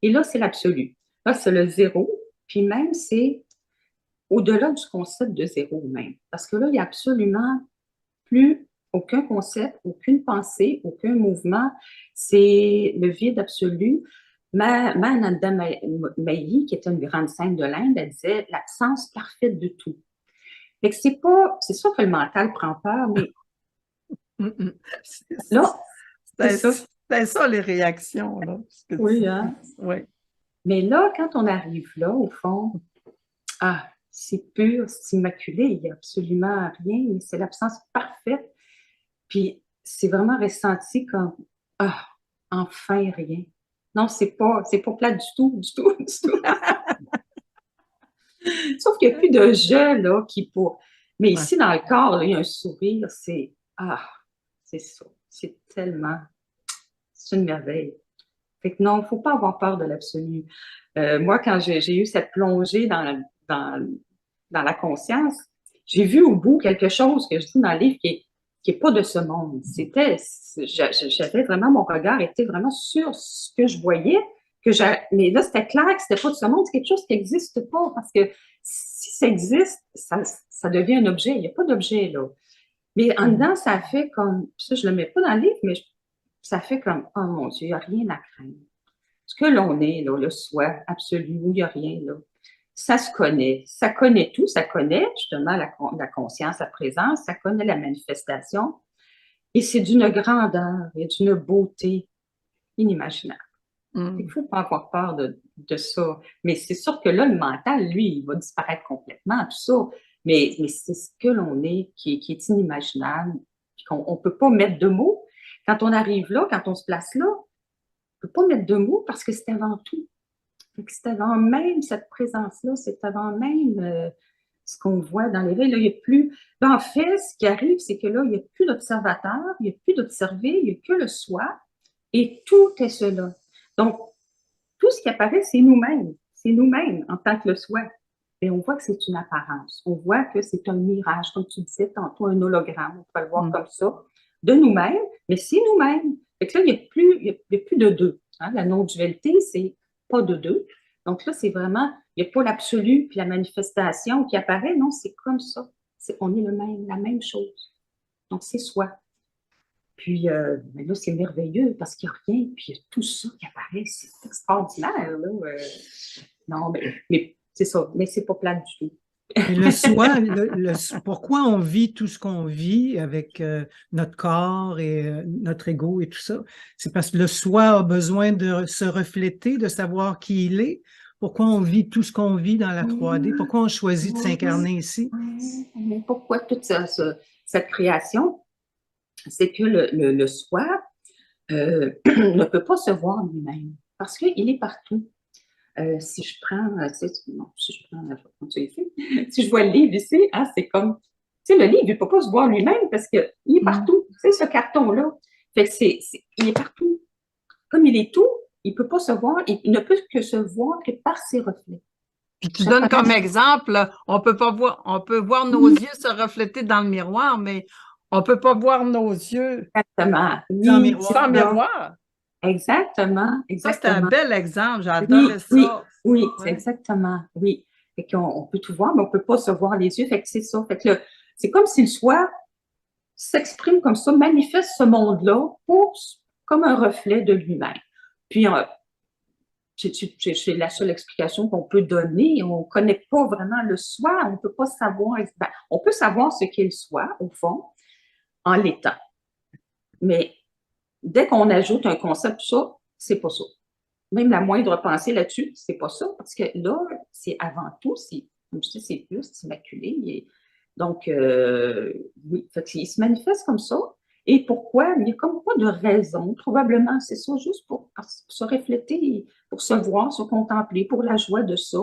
Et là, c'est l'absolu. Là, c'est le zéro. Puis même, c'est au-delà du concept de zéro même. Parce que là, il n'y a absolument plus aucun concept, aucune pensée, aucun mouvement. C'est le vide absolu. Ananda Mayi, qui était une grande sainte de l'Inde, elle disait l'absence parfaite de tout. Fait que c'est sûr que le mental prend peur, mais là, c'est ça les réactions, là. Oui, hein? Oui. Mais là, quand on arrive là, au fond, c'est pur, c'est immaculé, il n'y a absolument rien, mais c'est l'absence parfaite. Puis c'est vraiment ressenti comme enfin rien. Non, c'est pas plat du tout, du tout, du tout. Sauf qu'il n'y a plus de jeu, là, Mais ici, dans le corps, là, il y a un sourire, c'est ça. C'est tellement... C'est une merveille. Fait que non, il ne faut pas avoir peur de l'absolu. Moi, quand j'ai eu cette plongée dans la conscience, j'ai vu au bout quelque chose que je dis dans le livre qui est pas de ce monde. J'avais vraiment, mon regard était vraiment sur ce que je voyais, mais là, c'était clair que c'était pas de ce monde, c'est quelque chose qui n'existe pas, parce que si ça existe, ça devient un objet. Il n'y a pas d'objet, là. Mais en dedans, ça fait comme, ça, je le mets pas dans le livre, mais ça fait comme, oh mon Dieu, il n'y a rien à craindre. Ce que l'on est, là, le soi absolu, il n'y a rien, là. Ça se connaît. Ça connaît tout. Ça connaît justement la conscience, la présence. Ça connaît la manifestation. Et c'est d'une grandeur et d'une beauté inimaginable. Il ne faut pas avoir peur de ça. Mais c'est sûr que là, le mental, lui, il va disparaître complètement, tout ça. Mais c'est ce que l'on est qui est inimaginable, qu'on ne peut pas mettre de mots. Quand on arrive là, quand on se place là, on ne peut pas mettre de mots parce que c'est avant tout. C'est avant même cette présence-là, c'est avant même ce qu'on voit dans l'éveil. Là, il n'y a plus. En fait, ce qui arrive, c'est que là, il n'y a plus d'observateur, il n'y a plus d'observé, il n'y a que le soi, et tout est cela. Donc, tout ce qui apparaît, c'est nous-mêmes en tant que le soi. Et on voit que c'est une apparence, on voit que c'est un mirage, comme tu disais tantôt, un hologramme, on peut le voir comme ça, de nous-mêmes, mais c'est nous-mêmes. Fait que là, il n'y a plus de deux. Hein? La non-dualité, c'est pas de deux. Donc là, c'est vraiment, il n'y a pas l'absolu puis la manifestation qui apparaît. Non, c'est comme ça. On est la même chose. Donc, c'est soi. Puis mais là, c'est merveilleux parce qu'il n'y a rien, puis il y a tout ça qui apparaît. C'est extraordinaire, là. Non, mais c'est ça. Mais c'est pas plat du tout. Et le soi, pourquoi on vit tout ce qu'on vit avec notre corps et notre ego et tout ça? C'est parce que le soi a besoin de se refléter, de savoir qui il est. Pourquoi on vit tout ce qu'on vit dans la 3D? Pourquoi on choisit de s'incarner ici? Mais pourquoi toute cette création? C'est que le soi ne peut pas se voir lui-même parce qu'il est partout. Si je prends le livre ici, hein, c'est comme, le livre, il ne peut pas se voir lui-même parce qu'il est partout. Ce carton-là. Fait que il est partout. Comme il est tout, il ne peut pas se voir, il ne peut que se voir que par ses reflets. Puis tu donnes comme exemple, on peut voir nos yeux se refléter dans le miroir, mais on peut pas voir nos yeux Exactement. Sans Oui, miroir. sans miroir. exactement, Ça, c'est un exactement. bel exemple. J'ai Oui, adoré oui, ça. oui, c'est Ouais. exactement, oui. Fait qu'on peut tout voir, mais on peut pas se voir les yeux. Fait que c'est ça. Fait que c'est comme si le soi s'exprime comme ça, manifeste ce monde-là comme un reflet de lui-même. Puis, c'est la seule explication qu'on peut donner. On ne connaît pas vraiment le soi. On ne peut pas savoir. Ben, on peut savoir ce qu'est le soi, au fond, en l'étant. Mais dès qu'on ajoute un concept, ça, c'est pas ça. Même la moindre pensée là-dessus, c'est pas ça. Parce que là, c'est avant tout, comme je dis, c'est plus, c'est immaculé. Donc, oui, il se manifeste comme ça. Et pourquoi? Il n'y a comme pas de raison. Probablement, c'est ça, juste pour se refléter, pour se voir, se contempler, pour la joie de ça.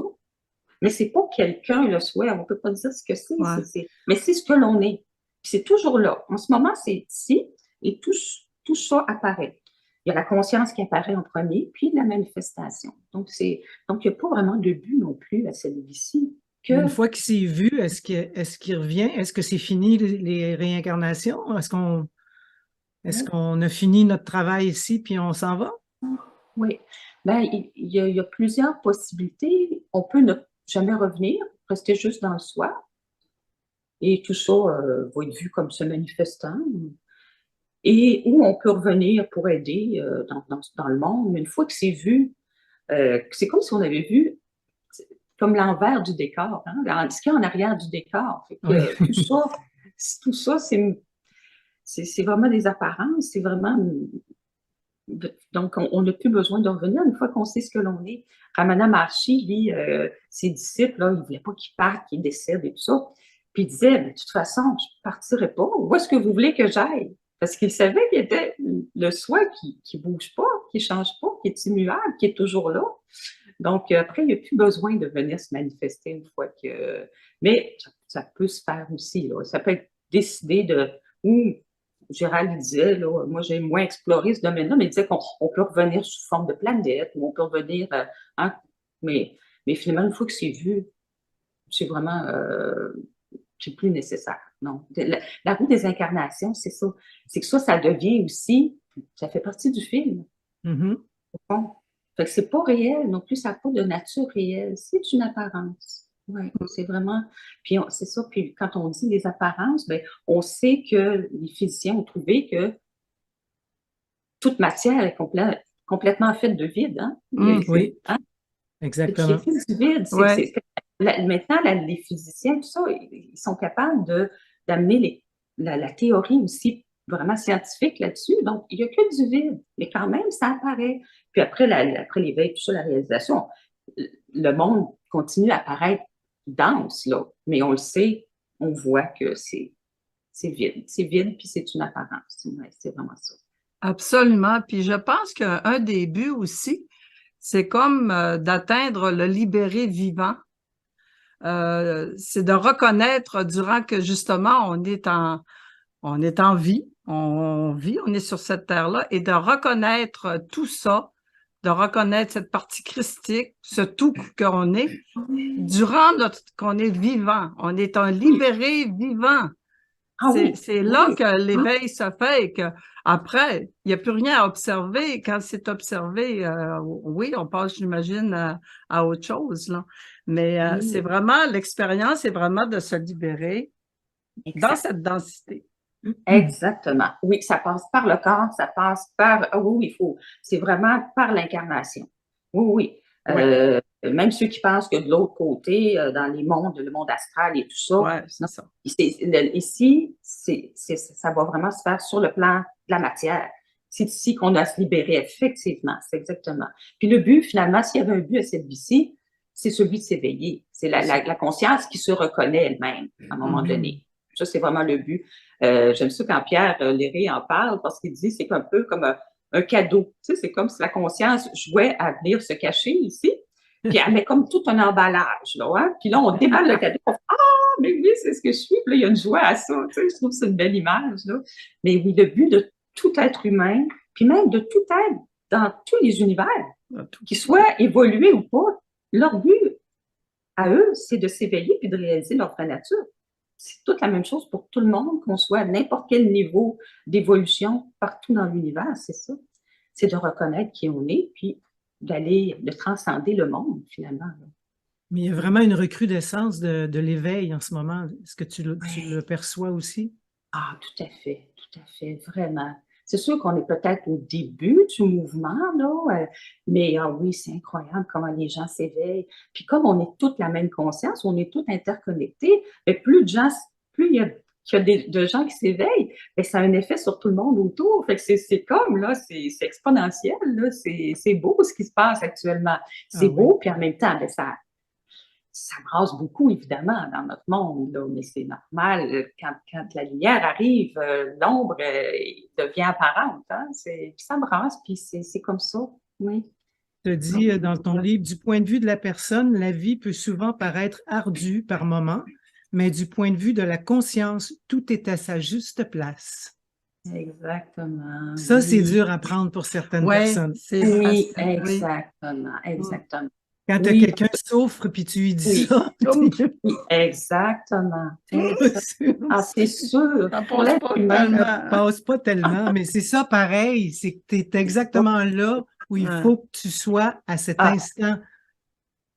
Mais c'est pas quelqu'un le souhait. On ne peut pas dire ce que c'est. Ouais. Mais c'est ce que l'on est. Puis c'est toujours là. En ce moment, c'est ici et tout ça apparaît. Il y a la conscience qui apparaît en premier, puis la manifestation. Donc, il n'y a pas vraiment de but non plus à cette vie-ci. Une fois qu'il s'est vu, est-ce qu'il revient? Est-ce que c'est fini les réincarnations? Est-ce qu'on a fini notre travail ici puis on s'en va? Oui. Ben, il y a plusieurs possibilités. On peut ne jamais revenir, rester juste dans le soi. Et tout ça va être vu comme se manifestant. Et où on peut revenir pour aider dans le monde. Mais une fois que c'est vu, c'est comme si on avait vu comme l'envers du décor, hein, ce qu'il y a en arrière du décor. Fait que, Oui. tout ça, c'est vraiment des apparences, c'est vraiment... Donc, on n'a plus besoin de revenir une fois qu'on sait ce que l'on est. Ramana Maharshi, lui, ses disciples, là, il ne voulait pas qu'ils partent, qu'ils décèdent et tout ça. Puis il disait, de toute façon, je ne partirai pas. Où est-ce que vous voulez que j'aille? Parce qu'il savait qu'il était le soi qui ne bouge pas, qui ne change pas, qui est immuable, qui est toujours là. Donc, après, il n'y a plus besoin de venir se manifester une fois que... Mais ça peut se faire aussi, là. Ça peut être décidé ou Gérald disait, là, moi j'ai moins exploré ce domaine-là, mais il disait qu'on peut revenir sous forme de planète, ou on peut revenir, hein, mais finalement, une fois que c'est vu, c'est vraiment, c'est plus nécessaire. Non. La roue des incarnations, c'est ça. C'est que ça devient aussi, ça fait partie du film. Mm-hmm. Bon. Fait que c'est pas réel non plus, ça n'a pas de nature réelle, c'est une apparence. Oui, c'est vraiment. Puis c'est ça. Puis quand on dit les apparences, ben, on sait que les physiciens ont trouvé que toute matière est complètement faite de vide. Hein? Oui, Hein? exactement. C'est du vide. Ouais. Maintenant, les physiciens, tout ça, ils sont capables d'amener la théorie aussi vraiment scientifique là-dessus. Donc, il n'y a que du vide. Mais quand même, ça apparaît. Puis après l'éveil, tout ça, la réalisation, le monde continue à apparaître dense, là. Mais on le sait, on voit que c'est vide. C'est vide, puis c'est une apparence. Ouais, c'est vraiment ça. Absolument. Puis je pense qu'un des buts aussi, c'est comme d'atteindre le libéré vivant. C'est de reconnaître durant que justement on est en vie, on vit, on est sur cette terre-là, et de reconnaître tout ça, de reconnaître cette partie christique, ce tout qu'on est, durant qu'on est vivant. On est un libéré vivant. Ah oui, C'est là oui. que l'éveil se fait et qu'après, il n'y a plus rien à observer. Quand c'est observé, oui, on passe, j'imagine, à autre chose, là. Mais Oui. c'est vraiment, l'expérience est vraiment de se libérer dans cette densité. Exactement. Oui, ça passe par le corps, ça passe par... oui, c'est vraiment par l'incarnation. Oui, oui. Même ceux qui pensent que de l'autre côté, dans les mondes, le monde astral et tout ça, Ouais, c'est ça. Ici, ça va vraiment se faire sur le plan de la matière. C'est ici qu'on a à se libérer, effectivement, c'est exactement. Puis le but, finalement, s'il y avait un but à cette vie-ci, c'est celui de s'éveiller. C'est la conscience qui se reconnaît elle-même à un moment donné. Ça, c'est vraiment le but. J'aime ça quand Pierre Léré en parle parce qu'il dit c'est un peu comme un cadeau. Tu sais, c'est comme si la conscience jouait à venir se cacher ici. Puis elle met comme tout un emballage, là, hein? Puis là, on déballe le cadeau. Ah, mais oui, c'est ce que je suis. Puis là, il y a une joie à ça. Tu sais, je trouve que c'est une belle image, là. Mais oui, le but de tout être humain, puis même de tout être dans tous les univers, qu'ils soient évolués ou pas, leur but à eux, c'est de s'éveiller puis de réaliser leur vraie nature. C'est toute la même chose pour tout le monde, qu'on soit à n'importe quel niveau d'évolution partout dans l'univers, c'est ça. C'est de reconnaître qui on est, puis de transcender le monde, finalement. Mais il y a vraiment une recrudescence de l'éveil en ce moment. Est-ce que tu Ouais. le perçois aussi? Ah, tout à fait, vraiment. C'est sûr qu'on est peut-être au début du mouvement, là, mais ah oui, c'est incroyable comment les gens s'éveillent. Puis comme on est toute la même conscience, on est tous interconnectés, mais plus il y a de gens qui s'éveillent, ben, ça a un effet sur tout le monde autour. Fait que c'est comme, là, c'est exponentiel, là, c'est beau ce qui se passe actuellement. Ah C'est oui. beau, puis en même temps, ben, ça brasse beaucoup, évidemment, dans notre monde, là, mais c'est normal. Quand la lumière arrive, l'ombre devient apparente. Hein? Puis ça brasse, puis c'est comme ça, oui. Tu dis dans ton livre, du point de vue de la personne, la vie peut souvent paraître ardue par moments, mais du point de vue de la conscience, tout est à sa juste place. Exactement. Ça, c'est Oui, dur à prendre pour certaines Oui, personnes. c'est oui, facile. Oui. exactement, exactement. Quand Oui, quelqu'un souffre puis tu lui dis oui, ça, oui, exactement. Ah, c'est sûr. Ça Pour passe l'être pas humain, ça tellement. passe pas tellement, mais c'est ça pareil, c'est que tu es exactement là où il Ouais. faut que tu sois à cet ah, instant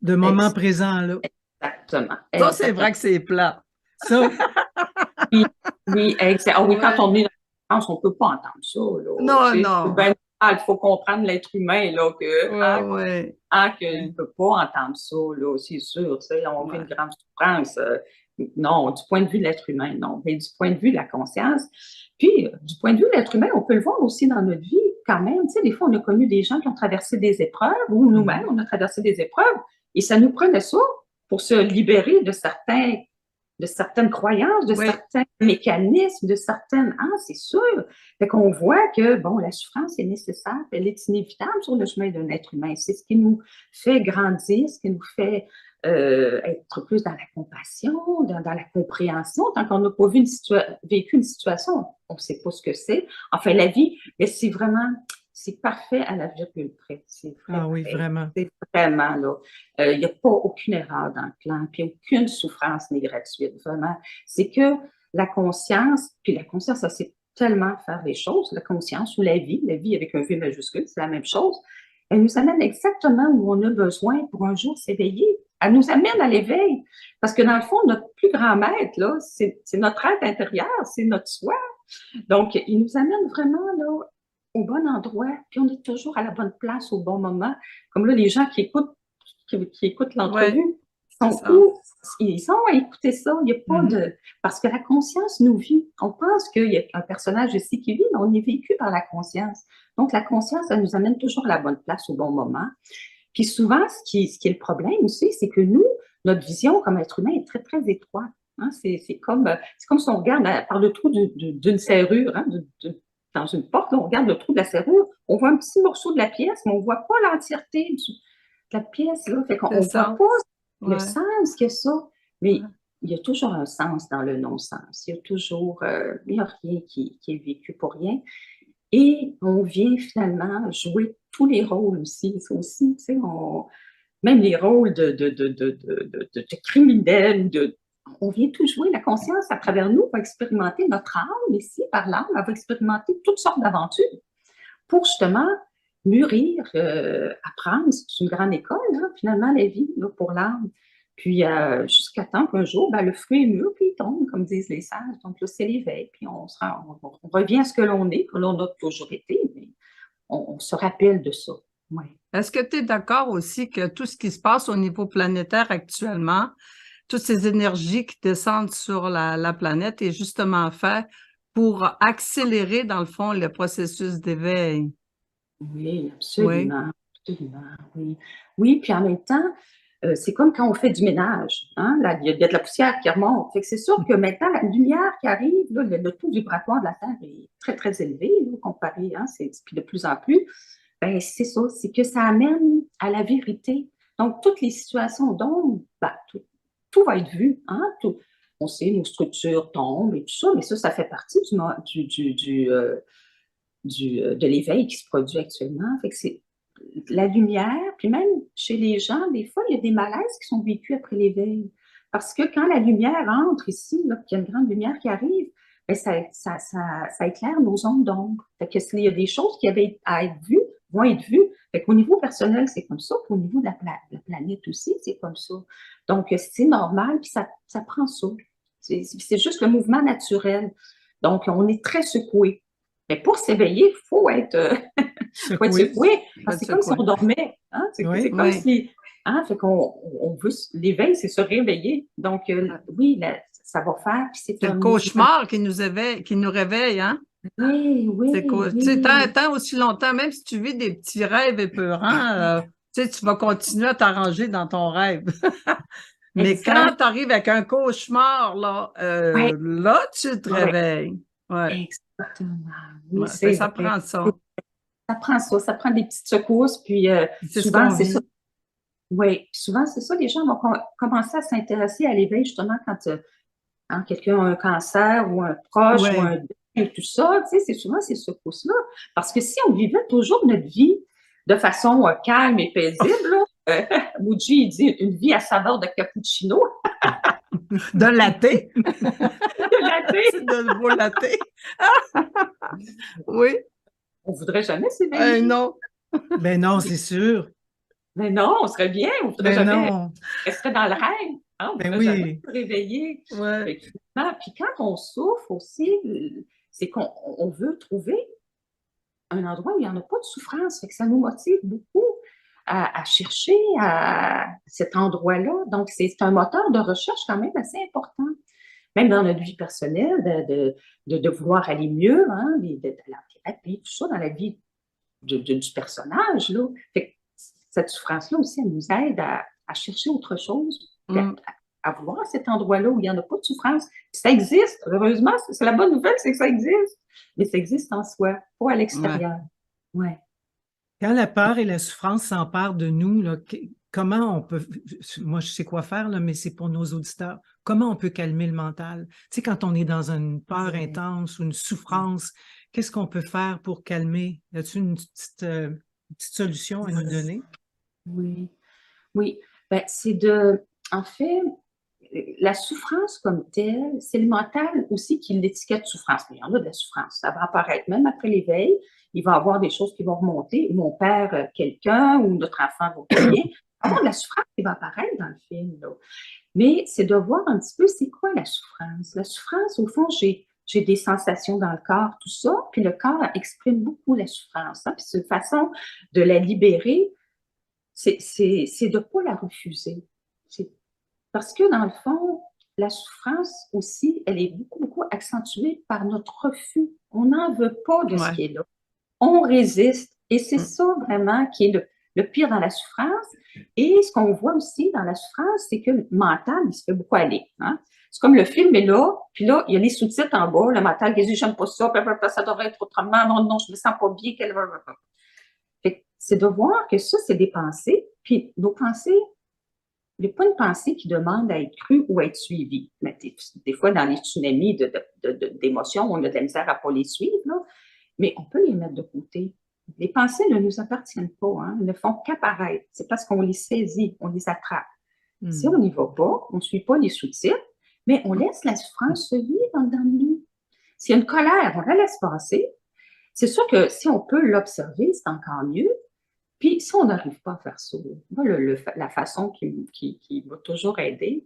de moment ex- présent là. exactement, Ça, c'est exactement. vrai que c'est plat. Ça, Oui, oui, ah oui, quand Ouais. on est dans la France, on ne peut pas entendre ça, là. Non, Tu sais, c'est non. ben normal, il faut comprendre l'être humain, là, Ouais. qu'il Ouais. ne peut pas entendre ça, là, c'est sûr. Tu sais, on vit une Ouais. grande souffrance. Non, du point de vue de l'être humain, non. Mais du point de vue de la conscience. Puis, du point de vue de l'être humain, on peut le voir aussi dans notre vie, quand même. Tu sais, des fois, on a connu des gens qui ont traversé des épreuves, ou nous-mêmes, on a traversé des épreuves, et ça nous prenait ça pour se libérer de certaines croyances, de Oui, certains mécanismes, de certaines... Ah, c'est sûr. Fait qu'on voit que, bon, la souffrance est nécessaire, elle est inévitable sur le chemin d'un être humain. C'est ce qui nous fait grandir, ce qui nous fait être plus dans la compassion, dans la compréhension. Tant qu'on n'a pas vécu une situation, on ne sait pas ce que c'est. Enfin, la vie, mais c'est vraiment... C'est parfait à la virgule près. C'est ah oui, vrai. vraiment. C'est vraiment, là. Il n'y a pas aucune erreur dans le plan, puis aucune souffrance n'est gratuite, vraiment. C'est que la conscience, puis la conscience, ça sait tellement faire les choses, la conscience ou la vie avec un V majuscule, c'est la même chose. Elle nous amène exactement où on a besoin pour un jour s'éveiller. Elle nous amène à l'éveil. Parce que dans le fond, notre plus grand maître, là, c'est notre être intérieur, c'est notre soi. Donc, il nous amène vraiment là, au bon endroit, puis on est toujours à la bonne place au bon moment. Comme là, les gens qui écoutent oui, l'entrevue, c'est sont ça. où? Ils sont à écouter ça. Il n'y a pas de... Parce que la conscience nous vit. On pense qu'il y a un personnage ici qui vit, mais on est vécu par la conscience. Donc, la conscience, elle nous amène toujours à la bonne place au bon moment. Puis souvent, ce qui est le problème aussi, c'est que nous, notre vision comme être humain est très, très étroite. Hein? C'est comme si on regarde par le trou d'une serrure, hein, dans une porte, là, on regarde le trou de la serrure, on voit un petit morceau de la pièce, mais on ne voit pas l'entièreté de la pièce. Là. Fait qu'on C'est ne voit ça. pas le Ouais. sens que ça. Mais Ouais. il y a toujours un sens dans le non-sens. Il y a toujours, il n'y a rien qui est vécu pour rien. Et on vient finalement jouer tous les rôles aussi. C'est aussi, tu sais, même les rôles de criminels, on vient tout jouer. La conscience, à travers nous, va expérimenter notre âme ici, par l'âme, elle va expérimenter toutes sortes d'aventures pour justement mûrir, apprendre. C'est une grande école, hein, finalement, la vie, là, pour l'âme. Puis jusqu'à temps qu'un jour, ben, le fruit est mûr, puis il tombe, comme disent les sages. Donc là, c'est l'éveil, puis on revient à ce que l'on est, que l'on a toujours été, mais on se rappelle de ça. Ouais. Est-ce que tu es d'accord aussi que tout ce qui se passe au niveau planétaire actuellement, toutes ces énergies qui descendent sur la planète est justement fait pour accélérer, dans le fond, le processus d'éveil? Oui, Oui, absolument, absolument, oui. Oui, puis en même temps, c'est comme quand on fait du ménage, hein? Là, il y a de la poussière qui remonte. Fait que c'est sûr que maintenant, la lumière qui arrive, là, le taux vibratoire de la Terre est très, très élevé, là, comparé, hein? Puis de plus en plus. Ben, c'est ça, c'est que ça amène à la vérité. Donc, toutes les situations d'ombre, ben, tout va être vu, hein? On sait, nos structures tombent et tout ça, mais ça fait partie de l'éveil qui se produit actuellement. Fait que la lumière, puis même chez les gens, des fois, il y a des malaises qui sont vécus après l'éveil. Parce que quand la lumière entre ici, là, qu'il y a une grande lumière qui arrive, ben ça éclaire nos ondes d'ombre. Fait que s'il y a des choses qui avaient à être vues, vont être vues. Fait qu'au niveau personnel, c'est comme ça, puis au niveau de la planète aussi, c'est comme ça. Donc, c'est normal, puis ça prend ça. C'est juste le mouvement naturel. Donc, on est très secoué. Mais pour s'éveiller, il faut être secoué. Parce que c'est comme si on dormait. Hein? C'est comme si. Hein? Fait qu'on veut. L'éveil, c'est se réveiller. Donc, oui, ça va faire. C'est le cauchemar qui nous réveille, hein? Oui, oui. Tu sais, tant aussi longtemps, même si tu vis des petits rêves épeurants, tu sais, tu vas continuer à t'arranger dans ton rêve. Mais quand tu arrives avec un cauchemar, là, là, tu te réveilles. Ouais. Exactement. Oui, ça prend ça. Ça prend ça. Ça prend des petites secousses. Puis souvent, c'est ça. Oui, souvent, c'est ça. Les gens vont commencer à s'intéresser à l'éveil, justement, quand quelqu'un a un cancer ou un proche ou un et tout ça, tu sais, c'est souvent ces secousses-là. Parce que si on vivait toujours notre vie de façon calme et paisible, Muji, il dit une vie à saveur de cappuccino. De latte. De latte. C'est de beau latte. Oui. On voudrait jamais s'éveiller. Non. Ben non, c'est sûr. Mais non, on serait bien. On voudrait jamais. On resterait dans le rêve. Hein? On voudrait jamais se réveiller. Ouais. Puis quand on souffre aussi, c'est qu'on veut trouver un endroit où il n'y en a pas de souffrance. Fait que ça nous motive beaucoup à chercher à cet endroit-là. Donc, c'est un moteur de recherche quand même assez important. Même dans notre vie personnelle, de vouloir aller mieux, hein, de la thérapie, tout ça, dans la vie du personnage. Là. Fait que cette souffrance-là aussi, elle nous aide à chercher autre chose, à vouloir cet endroit-là où il n'y en a pas de souffrance. Puis ça existe, heureusement, c'est la bonne nouvelle, c'est que ça existe, mais ça existe en soi, pas à l'extérieur. Ouais. Quand la peur et la souffrance s'emparent de nous, là, comment on peut, moi je sais quoi faire, là, mais c'est pour nos auditeurs, comment on peut calmer le mental? Tu sais, quand on est dans une peur intense ou une souffrance, qu'est-ce qu'on peut faire pour calmer? Y a-t-il une petite solution à nous donner? Oui, oui. Ben, en fait, la souffrance comme telle, c'est le mental aussi qui l'étiquette souffrance. Mais il y en a de la souffrance. Ça va apparaître même après l'éveil. Il va y avoir des choses qui vont remonter, ou on perd quelqu'un, ou notre enfant va pas bien. Il va y avoir de la souffrance qui va apparaître dans le film, là. Mais c'est de voir un petit peu c'est quoi la souffrance. La souffrance, au fond, j'ai des sensations dans le corps, tout ça, puis le corps exprime beaucoup la souffrance. Hein, puis c'est une façon de la libérer, c'est de ne pas la refuser. Parce que dans le fond, la souffrance aussi, elle est beaucoup, beaucoup accentuée par notre refus. On n'en veut pas de ce qui est là. On résiste. Et c'est ça vraiment qui est le pire dans la souffrance. Et ce qu'on voit aussi dans la souffrance, c'est que le mental, il se fait beaucoup aller. Hein? C'est comme le film est là, puis là, il y a les sous-titres en bas, le mental qui dit « j'aime pas ça, ça devrait être autrement, non, non, je me sens pas bien. » C'est de voir que ça, c'est des pensées, puis nos pensées, il n'y a pas une pensée qui demande à être crue ou à être suivie. Mais des fois, dans les tsunamis d'émotions, on a de la misère à ne pas les suivre, là, mais on peut les mettre de côté. Les pensées ne nous appartiennent pas, hein, elles ne font qu'apparaître. C'est parce qu'on les saisit, on les attrape. Si on n'y va pas, on ne suit pas les sous-titres, mais on laisse la souffrance se vivre dans nous. S'il y a une colère, on la laisse passer. C'est sûr que si on peut l'observer, c'est encore mieux. Puis, si on n'arrive pas à faire ça, moi, la façon qui m'a toujours aidé,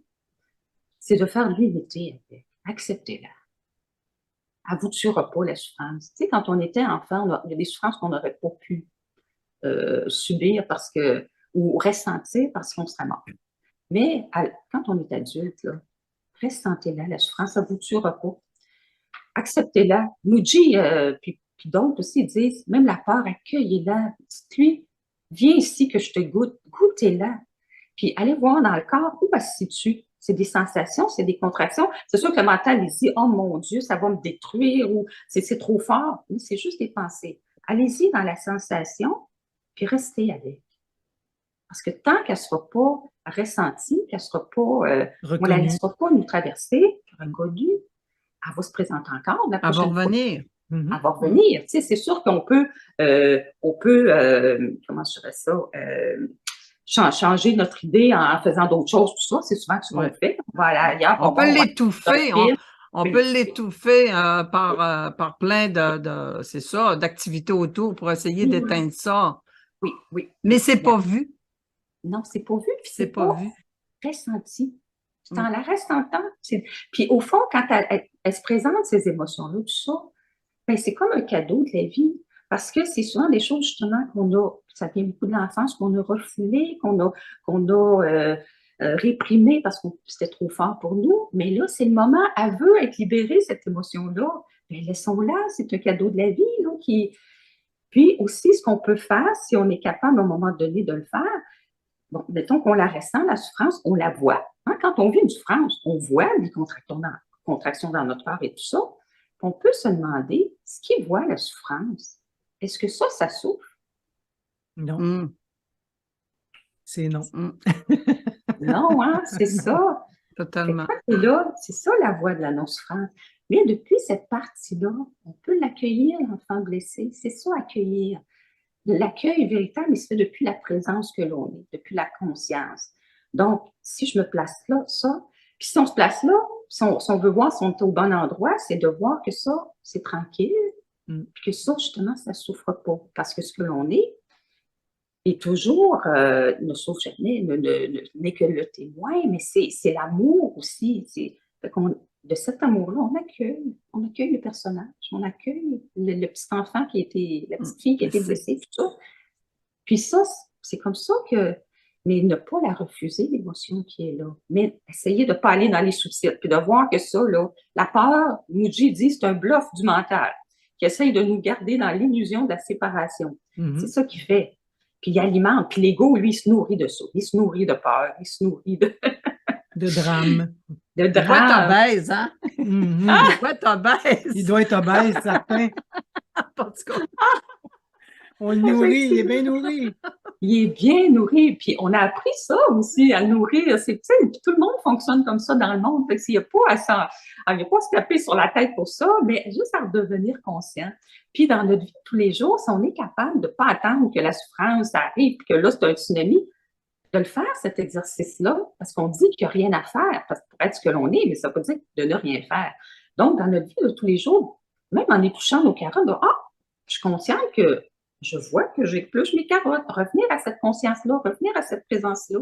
c'est de faire de l'unité avec. Acceptez-la. Elle vous tuera pas, la souffrance. Tu sais, quand on était enfant, il y a des souffrances qu'on n'aurait pas pu subir ou ressentir parce qu'on serait mort. Mais quand on est adulte, ressentez-la, la souffrance, ça ne vous tuera pas. Acceptez-la. Muji, puis d'autres aussi disent, même la peur, accueillez-la. Dites-lui, viens ici que je te goûte, goûtez-la. Puis allez voir dans le corps où elle se situe. C'est des sensations, c'est des contractions. C'est sûr que le mental, il dit, oh mon Dieu, ça va me détruire ou c'est trop fort. Mais c'est juste des pensées. Allez-y dans la sensation, puis restez avec. Parce que tant qu'elle ne sera pas ressentie, qu'elle ne sera pas, on ne la laissera pas nous traverser, reconnue, elle va se présenter encore. Elle va revenir. Elle va revenir. Tu sais, c'est sûr qu'on peut, comment je dirais ça, changer notre idée en faisant d'autres choses, tout ça. C'est souvent ce qu'on fait. On va aller ailleurs. On peut l'étouffer. On Oui. peut l'étouffer par plein c'est ça, d'activités autour pour essayer Oui. d'éteindre ça. Oui, oui. Mais c'est pas vu. Non, c'est pas vu, puis C'est pas vu. ressenti. C'est en la ressentant. Puis au fond, quand elle se présente, ces émotions-là, tout ça, ben, c'est comme un cadeau de la vie. Parce que c'est souvent des choses, justement, ça vient beaucoup de l'enfance, qu'on a refoulées, qu'on a réprimées parce que c'était trop fort pour nous. Mais là, c'est le moment, elle veut être libérée, cette émotion-là. Ben, laissons-la, c'est un cadeau de la vie, là, Puis aussi, ce qu'on peut faire, si on est capable à un moment donné de le faire, bon, mettons qu'on la ressent, la souffrance, on la voit. Hein? Quand on vit une souffrance, on voit des contractions dans notre corps et tout ça. On peut se demander, ce qui voit la souffrance, est-ce que ça souffre? Non. C'est non. Non, hein, c'est ça. Totalement. Et là, c'est ça la voie de la non-souffrance. Mais depuis cette partie-là, on peut l'accueillir, l'enfant blessé. C'est ça, accueillir. L'accueil véritable, il se fait depuis la présence que l'on est, depuis la conscience. Donc, si je me place là, ça, puis si on se place là, si on veut voir si on est au bon endroit, c'est de voir que ça, c'est tranquille, puis que ça, justement, ça ne souffre pas. Parce que ce que l'on est toujours, ne souffre jamais, n'est que le témoin, mais c'est l'amour aussi. De cet amour-là, on accueille le personnage, on accueille le petit enfant la petite fille qui a été blessée, tout ça. Puis ça, c'est comme ça que, mais ne pas la refuser, l'émotion qui est là, mais essayer de ne pas aller dans les sous-titres, puis de voir que ça, là, la peur, Muji dit, c'est un bluff du mental, qui essaye de nous garder dans l'illusion de la séparation. C'est ça qu'il fait. Puis il alimente, puis l'ego, lui, il se nourrit de ça, il se nourrit de peur, il se nourrit de drame. De drame. Il doit être obèse, hein? Il doit être obèse. Il doit être obèse, certain. On le nourrit, il est bien nourri. Il est bien nourri, puis on a appris ça aussi, à nourrir. Tout le monde fonctionne comme ça dans le monde. Fait qu'il n'y a pas à se taper sur la tête pour ça, mais juste à redevenir conscient. Puis dans notre vie de tous les jours, si on est capable de ne pas attendre que la souffrance arrive, puis que là, c'est un tsunami, de le faire, cet exercice-là, parce qu'on dit qu'il n'y a rien à faire, parce que pour être ce que l'on est, mais ça ne veut pas dire de ne rien faire. Donc, dans notre vie de tous les jours, même en épluchant nos carottes, je suis consciente que je vois que j'épluche mes carottes. Revenir à cette conscience-là, revenir à cette présence-là.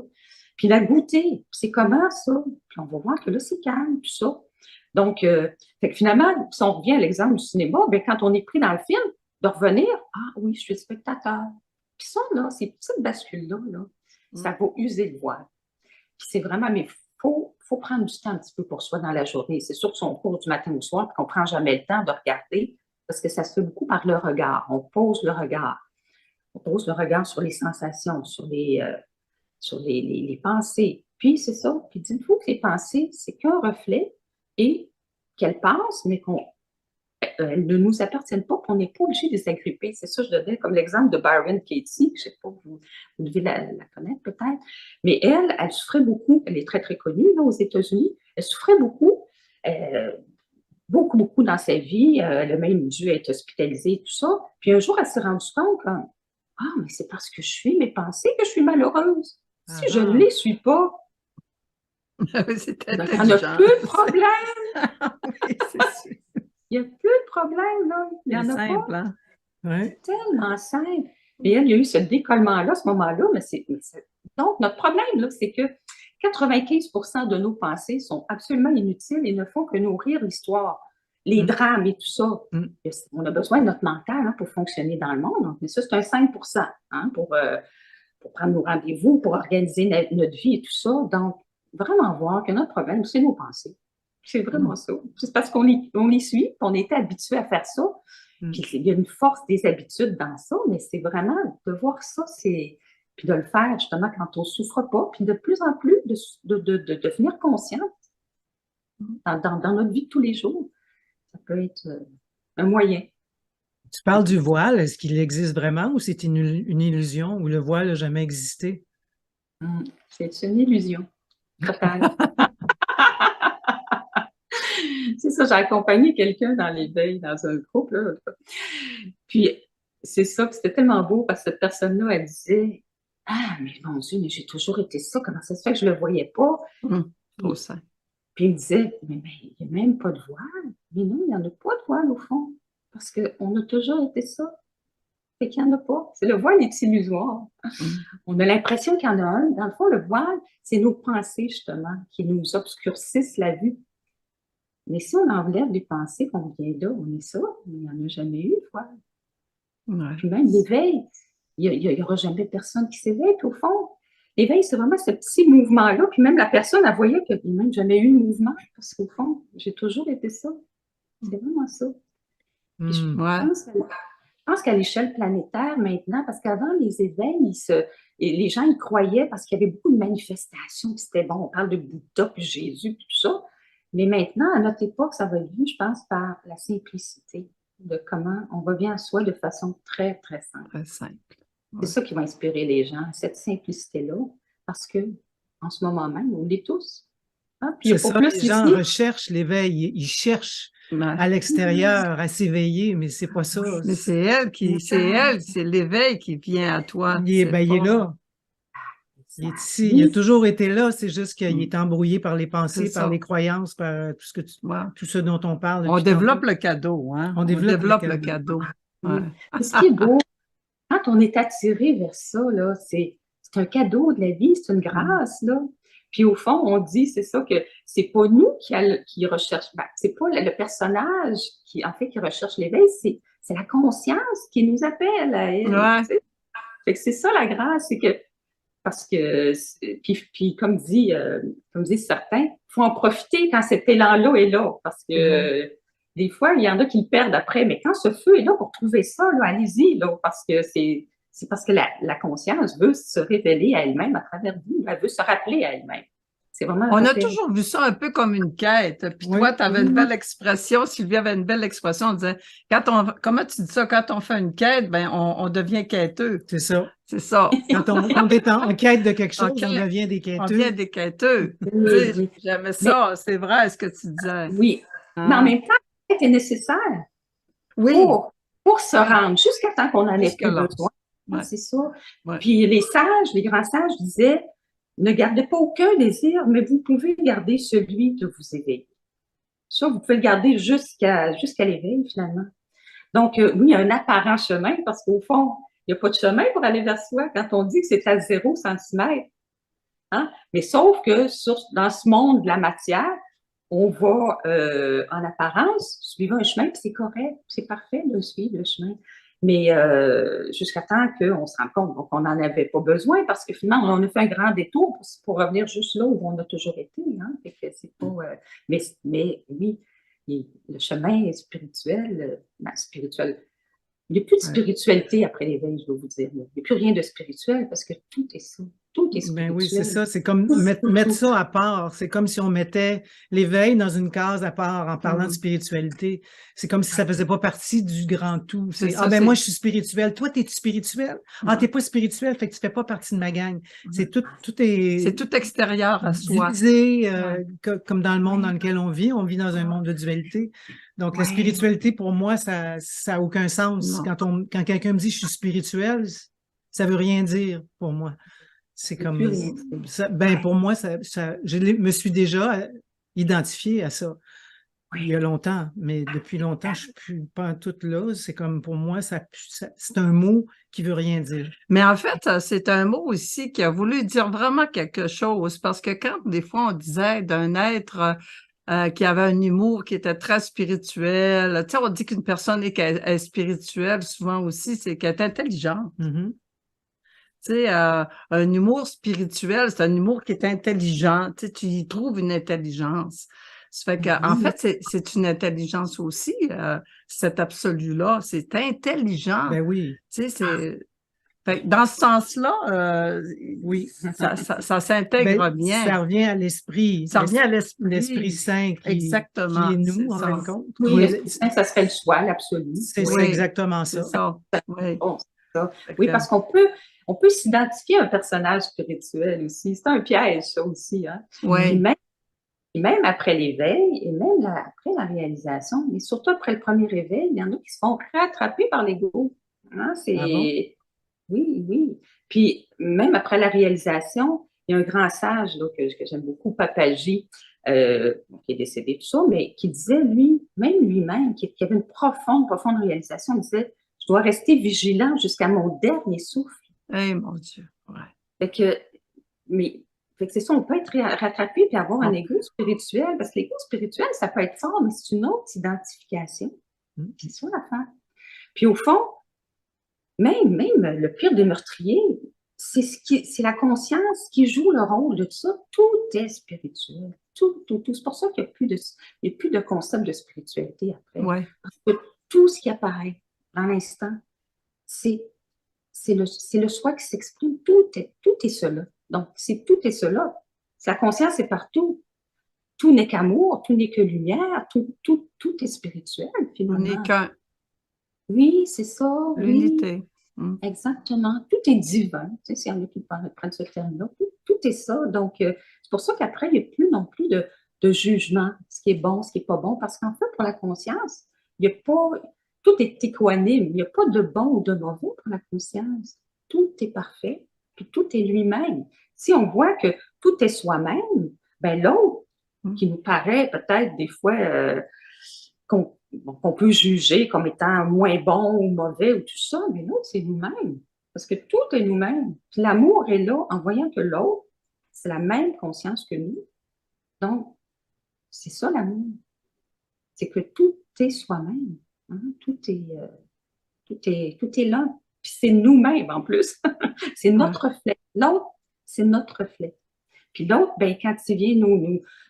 Puis la goûter. C'est comment ça? Puis on va voir que là, c'est calme, tout ça. Donc, fait que finalement, si on revient à l'exemple du cinéma, bien, quand on est pris dans le film, de revenir, oui, je suis spectateur. Puis ça, là, ces petites bascules-là, ça va user le voile. Puis c'est vraiment, mais faut prendre du temps un petit peu pour soi dans la journée. C'est sûr que son cours du matin au soir, puis qu'on ne prend jamais le temps de regarder, parce que ça se fait beaucoup par le regard. On pose le regard. On pose le regard sur les sensations, sur les pensées. Puis c'est ça. Puis dites-vous que les pensées, c'est qu'un reflet et qu'elles passent, mais elles ne nous appartiennent pas, qu'on n'est pas obligé de les agripper. C'est ça, je donnais comme l'exemple de Byron Katie, je ne sais pas, vous devez la connaître peut-être, mais elle souffrait beaucoup, elle est très, très connue là, aux États-Unis, elle souffrait beaucoup, beaucoup dans sa vie, elle a même dû être hospitalisée, tout ça. Puis un jour, elle s'est rendue compte que, mais c'est parce que je suis mes pensées que je suis malheureuse. Si je ne les suis pas, il n'y a plus de problème. Oui, c'est sûr. Il n'y a plus de problème, là. Il y en a simple, pas. Hein? C'est tellement simple. Et elle, il y a eu ce décollement-là, à ce moment-là, donc, notre problème, là, c'est que 95% de nos pensées sont absolument inutiles et ne font que nourrir l'histoire, les drames et tout ça. On a besoin de notre mental pour fonctionner dans le monde, mais ça, c'est un 5% pour prendre nos rendez-vous, pour organiser notre vie et tout ça. Donc, vraiment voir que notre problème, c'est nos pensées. C'est vraiment ça. C'est parce qu'on les suit, on était habitué à faire ça. Puis il y a une force des habitudes dans ça, mais c'est vraiment de voir ça, puis de le faire justement quand on ne souffre pas, puis de plus en plus de devenir conscient dans notre vie de tous les jours. Ça peut être un moyen. Tu parles du voile, est-ce qu'il existe vraiment ou c'est une illusion ou le voile n'a jamais existé? C'est une illusion totale. C'est ça, j'ai accompagné quelqu'un dans l'éveil, dans un groupe, là. Puis, c'est ça, puis c'était tellement beau parce que cette personne-là, elle disait, ah, mais mon Dieu, mais j'ai toujours été ça, comment ça se fait que je le voyais pas? Trop simple. Puis il me disait, mais il n'y a même pas de voile. Mais non, il n'y en a pas de voile au fond, parce qu'on a toujours été ça. Fait qu'il n'y en a pas. C'est le voile est illusoire. On a l'impression qu'il y en a un. Dans le fond, le voile, c'est nos pensées, justement, qui nous obscurcissent la vue. Mais si on enlève les pensées qu'on vient là, on est ça. Il n'y en a jamais eu de voile. Ouais. Puis même l'éveil, il n'y aura jamais personne qui s'éveille. Puis au fond, l'éveil, c'est vraiment ce petit mouvement-là. Puis même la personne, elle voyait qu'il n'y a même jamais eu de mouvement. Parce qu'au fond, j'ai toujours été ça. C'est vraiment ça. Puis je pense qu'à l'échelle planétaire maintenant, parce qu'avant les éveils, les gens y croyaient parce qu'il y avait beaucoup de manifestations, puis c'était bon, on parle de Bouddha, puis Jésus, puis tout ça. Mais maintenant, à notre époque, ça va être vu, je pense, par la simplicité de comment on revient à soi de façon très, très simple. Très simple. Ouais. C'est ça qui va inspirer les gens, cette simplicité-là, parce que en ce moment même, on l'est tous. Hein? Puis c'est ça, les gens recherchent l'éveil, ils cherchent à l'extérieur à s'éveiller, mais c'est pas ça. Mais c'est l'éveil qui vient à toi. Il est là. Il est ici, il a toujours été là, c'est juste qu'il est embrouillé par les pensées, par les croyances, par tout ce dont on parle. On développe le cadeau, hein? On développe le cadeau. Ouais. Ce qui est beau, quand on est attiré vers ça, là, c'est un cadeau de la vie, c'est une grâce, là. Puis au fond, on dit, c'est ça, que c'est pas nous qui recherche, c'est pas le personnage qui recherche l'éveil, c'est la conscience qui nous appelle à elle. Fait que c'est ça la grâce, c'est que parce que, puis comme disent certains, il faut en profiter quand cet élan-là est là, parce que des fois, il y en a qui le perdent après, mais quand ce feu est là pour trouver ça, là, allez-y, là, parce que c'est parce que la conscience veut se révéler à elle-même à travers vous, elle veut se rappeler à elle-même. C'est vraiment on a toujours vu ça un peu comme une quête. Puis toi, tu avais une belle expression, Sylvie avait une belle expression, on disait, comment tu dis ça, quand on fait une quête, ben on devient quêteux. C'est ça. C'est ça. Quand on est en quête de quelque chose, on devient des quêteux. On devient des quêteux. J'aimais ça, c'est vrai ce que tu disais. Oui. Mais en même temps, la quête est nécessaire pour se rendre jusqu'à temps qu'on en ait plus besoin. Ouais. C'est ça. Ouais. Puis les grands sages disaient, ne gardez pas aucun désir, mais vous pouvez garder celui de vous éveiller. Ça, vous pouvez le garder jusqu'à l'éveil, finalement. Donc, oui, il y a un apparent chemin, parce qu'au fond, il n'y a pas de chemin pour aller vers soi quand on dit que c'est à 0 centimètre. Hein? Mais sauf que dans ce monde de la matière, on va en apparence suivre un chemin, puis c'est correct, c'est parfait de suivre le chemin. Mais jusqu'à temps qu'on se rende compte qu'on n'en avait pas besoin, parce que finalement, on a fait un grand détour pour revenir juste là où on a toujours été. Hein? Fait que c'est pas, mais oui, le chemin spirituel, spirituel. Il n'y a plus de spiritualité après l'éveil, je vais vous dire. Il n'y a plus rien de spirituel parce que tout est ça. Tout est spirituel. Ben oui, c'est ça. C'est comme mettre ça à part. C'est comme si on mettait l'éveil dans une case à part en parlant de spiritualité. C'est comme si ça faisait pas partie du grand tout. Moi, je suis spirituel. Toi, t'es-tu spirituel? T'es pas spirituel, fait que tu fais pas partie de ma gang. C'est tout est... C'est tout extérieur à soi. Divisé, comme dans le monde dans lequel on vit. On vit dans un monde de dualité. Donc, la spiritualité, pour moi, ça a aucun sens. Quand quelqu'un me dit « je suis spirituel », ça veut rien dire pour moi. C'est comme ça, pour moi, je me suis déjà identifié à ça il y a longtemps, mais depuis longtemps, je ne suis pas tout là. C'est comme pour moi, c'est un mot qui veut rien dire. Mais en fait, c'est un mot aussi qui a voulu dire vraiment quelque chose, parce que quand des fois on disait d'un être qui avait un humour qui était très spirituel, tu sais, on dit qu'une personne est spirituelle souvent aussi, c'est qu'elle est intelligente. Mm-hmm. Tu sais, un humour spirituel, c'est un humour qui est intelligent. Tu sais, tu y trouves une intelligence. Ça fait que, en fait, c'est une intelligence aussi, cet absolu-là. C'est intelligent. Ben oui. Tu sais, dans ce sens-là, oui, ça s'intègre bien. Ça revient à l'esprit. Ça revient à l'esprit. L'esprit saint exactement, qui est nous, en fin de compte. Oui, l'esprit saint, ça serait le soi, l'absolu. C'est exactement ça. C'est ça. Oui, oui, parce qu'on peut s'identifier à un personnage spirituel aussi. C'est un piège, ça aussi. Hein? Oui. Puis même après l'éveil, et même après la réalisation, mais surtout après le premier réveil, il y en a qui se font rattraper par l'ego. Hein, Ah bon? Oui, oui. Puis même après la réalisation, il y a un grand sage là, que j'aime beaucoup, Papaji, qui est décédé, tout ça, mais qui disait, même lui-même, qui avait une profonde, profonde réalisation, il disait, je dois rester vigilant jusqu'à mon dernier souffle. Eh, mon Dieu, ouais. Fait que, mais, fait que c'est ça, on peut être rattrapé puis avoir un Ouais. ego spirituel, parce que l'ego spirituel, ça peut être fort, mais c'est une autre identification. C'est ça l'affaire. Puis au fond, même le pire des meurtriers, c'est la conscience qui joue le rôle de tout ça. Tout est spirituel. Tout. C'est pour ça qu'il n'y a plus de concept de spiritualité après. Ouais. Parce que tout ce qui apparaît dans l'instant, c'est le soi qui s'exprime. Tout est cela. Donc, tout est cela. La conscience est partout. Tout n'est qu'amour, tout n'est que lumière, tout est spirituel, On finalement. n'est qu'un. Oui, c'est ça. Oui, L'unité. exactement. Tout est divin. Tu sais, s'il y en a qui prennent ce terme-là, tout est ça. Donc, c'est pour ça qu'après, il n'y a plus non plus de jugement, ce qui est bon, ce qui n'est pas bon, parce qu'en fait, pour la conscience, il n'y a pas, tout est équanime. Il n'y a pas de bon ou de mauvais pour la conscience. Tout est parfait, puis tout est lui-même. Si on voit que tout est soi-même, ben l'autre, qui nous paraît peut-être des fois qu'on peut juger comme étant moins bon ou mauvais ou tout ça, mais l'autre, c'est nous-mêmes. Parce que tout est nous-mêmes. Puis l'amour est là en voyant que l'autre, c'est la même conscience que nous. Donc, c'est ça l'amour. C'est que tout est soi-même. Hein? Tout est là. Puis c'est nous-mêmes en plus. C'est notre reflet. L'autre, c'est notre reflet. Puis l'autre, ben, quand il vient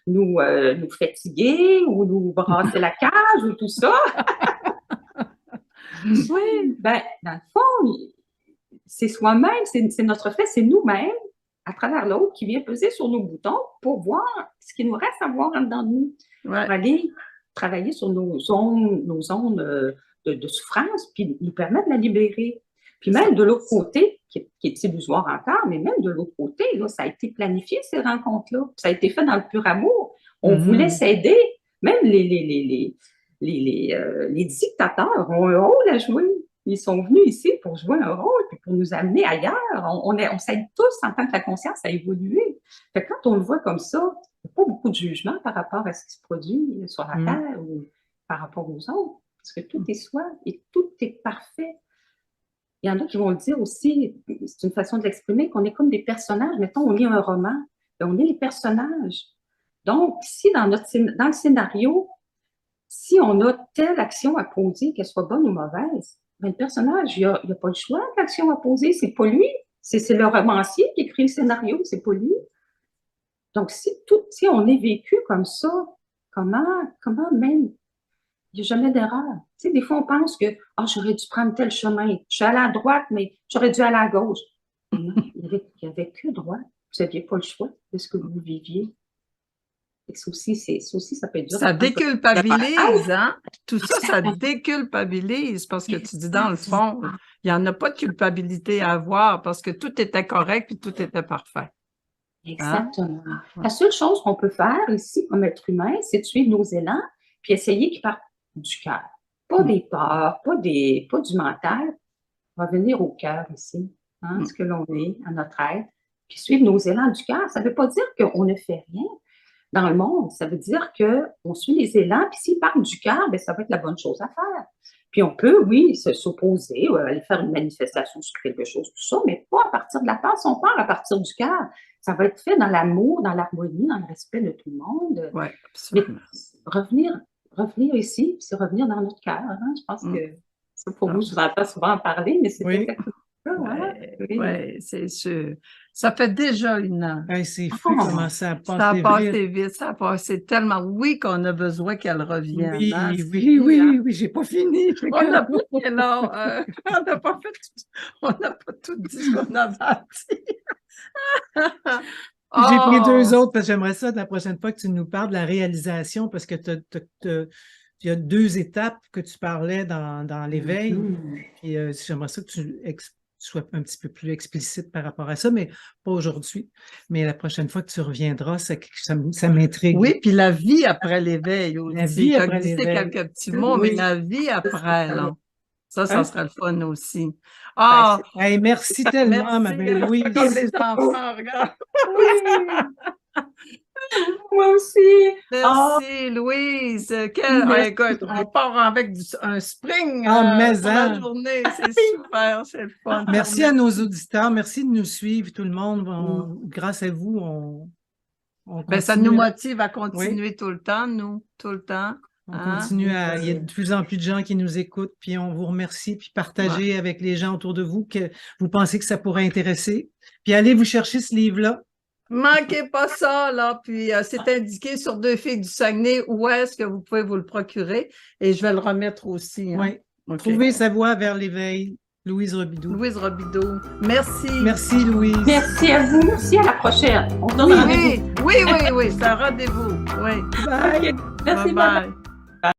nous fatiguer ou nous brasser la cage ou tout ça, oui, ben, dans le fond, c'est soi-même, c'est notre fait, c'est nous-mêmes, à travers l'autre, qui vient peser sur nos boutons pour voir ce qu'il nous reste à voir en dedans de nous. Ouais. Pour aller travailler sur nos zones de souffrance, puis nous permettre de la libérer. Puis même de l'autre côté, qui est illusoire encore, mais même de l'autre côté, là, ça a été planifié, ces rencontres-là. Ça a été fait dans le pur amour. On voulait s'aider. Même les dictateurs ont un rôle à jouer. Ils sont venus ici pour jouer un rôle, puis pour nous amener ailleurs. On s'aide tous en tant que la conscience à évoluer. Fait que quand on le voit comme ça, il n'y a pas beaucoup de jugement par rapport à ce qui se produit sur la Terre ou par rapport aux autres, parce que tout est soi et tout est parfait. Il y en a qui vont le dire aussi, c'est une façon de l'exprimer, qu'on est comme des personnages. Mettons, on lit un roman, on est les personnages. Donc, si dans le scénario, si on a telle action à poser, qu'elle soit bonne ou mauvaise, ben, le personnage, il n'a pas le choix de l'action à poser, c'est pas lui. C'est le romancier qui écrit le scénario, c'est pas lui. Donc, si on est vécu comme ça, comment même, il n'y a jamais d'erreur. Tu sais, des fois, on pense que j'aurais dû prendre tel chemin. Je suis allée à droite, mais j'aurais dû aller à gauche. Non, il n'y avait que droite. Vous n'aviez pas le choix de ce que vous viviez. Ça aussi, ça peut être dur. Ça déculpabilise, hein? Tout ça, ça déculpabilise parce que tu dis, dans le fond, il n'y en a pas de culpabilité à avoir parce que tout était correct et tout était parfait. Exactement. Hein? La seule chose qu'on peut faire ici, comme être humain, c'est de suivre nos élans puis essayer qu'ils partent du cœur. Pas des peurs, pas du mental. Revenir au cœur ici, hein, ce que l'on est, à notre être, puis suivre nos élans du cœur. Ça ne veut pas dire qu'on ne fait rien dans le monde. Ça veut dire qu'on suit les élans, puis s'ils partent du cœur, bien, ça va être la bonne chose à faire. Puis on peut, oui, s'opposer, aller faire une manifestation sur quelque chose, tout ça, mais pas à partir de la peur. Si on part à partir du cœur, ça va être fait dans l'amour, dans l'harmonie, dans le respect de tout le monde. Oui, absolument. Mais revenir ici, c'est revenir dans notre cœur. Hein? Je pense que ça, pour vous, je vous entends souvent en parler, mais c'est exactement ça. Hein? Oui, c'est sûr. Ça fait déjà 1 an. C'est fou comment ça a passé vite. Ça a passé vite, ça a passé tellement. Oui, qu'on a besoin qu'elle revienne. Oui, hein? oui, j'ai pas fini. On n'a pas fait, non, on n'a pas tout dit ce qu'on avait à dire. J'ai pris 2 autres parce que j'aimerais ça la prochaine fois que tu nous parles de la réalisation parce que il y a 2 étapes que tu parlais dans l'éveil. Puis j'aimerais ça que tu sois un petit peu plus explicite par rapport à ça, mais pas aujourd'hui. Mais la prochaine fois que tu reviendras, ça m'intrigue. Oui, puis la vie après l'éveil aussi. La vie Tu as après glissé l'éveil. quelques petits mots, mais Oui. la vie après, là. Ça Hein? sera le fun aussi. Ah, Hey, merci tellement, ma merci. belle Louise. Comme les enfants, regarde. Oui, moi aussi. Ah, Merci, Louise. Merci. Écoute, on part avec un spring Ah, mais pour la hein. journée. C'est super, c'est le fun. Merci à nos auditeurs, merci de nous suivre, tout le monde. Grâce à vous, on Ben, ça continue nous à- motive à continuer tout le temps, nous, tout le temps. On Hein? continue à. Il y a de plus en plus de gens qui nous écoutent, puis on vous remercie, puis partagez avec les gens autour de vous que vous pensez que ça pourrait intéresser. Puis allez vous chercher ce livre-là. Manquez pas ça, là. Puis c'est indiqué sur Deux filles du Saguenay où est-ce que vous pouvez vous le procurer. Et je vais le remettre aussi. Hein. Oui. OK. Trouver sa voie vers l'éveil. Louise Robidoux. Louise Robideau. Merci. Merci, Louise. Merci à vous. Merci, à la prochaine. On se donne Oui, rendez-vous. oui, c'est un rendez-vous. Oui. Bye. Merci, Bye bye.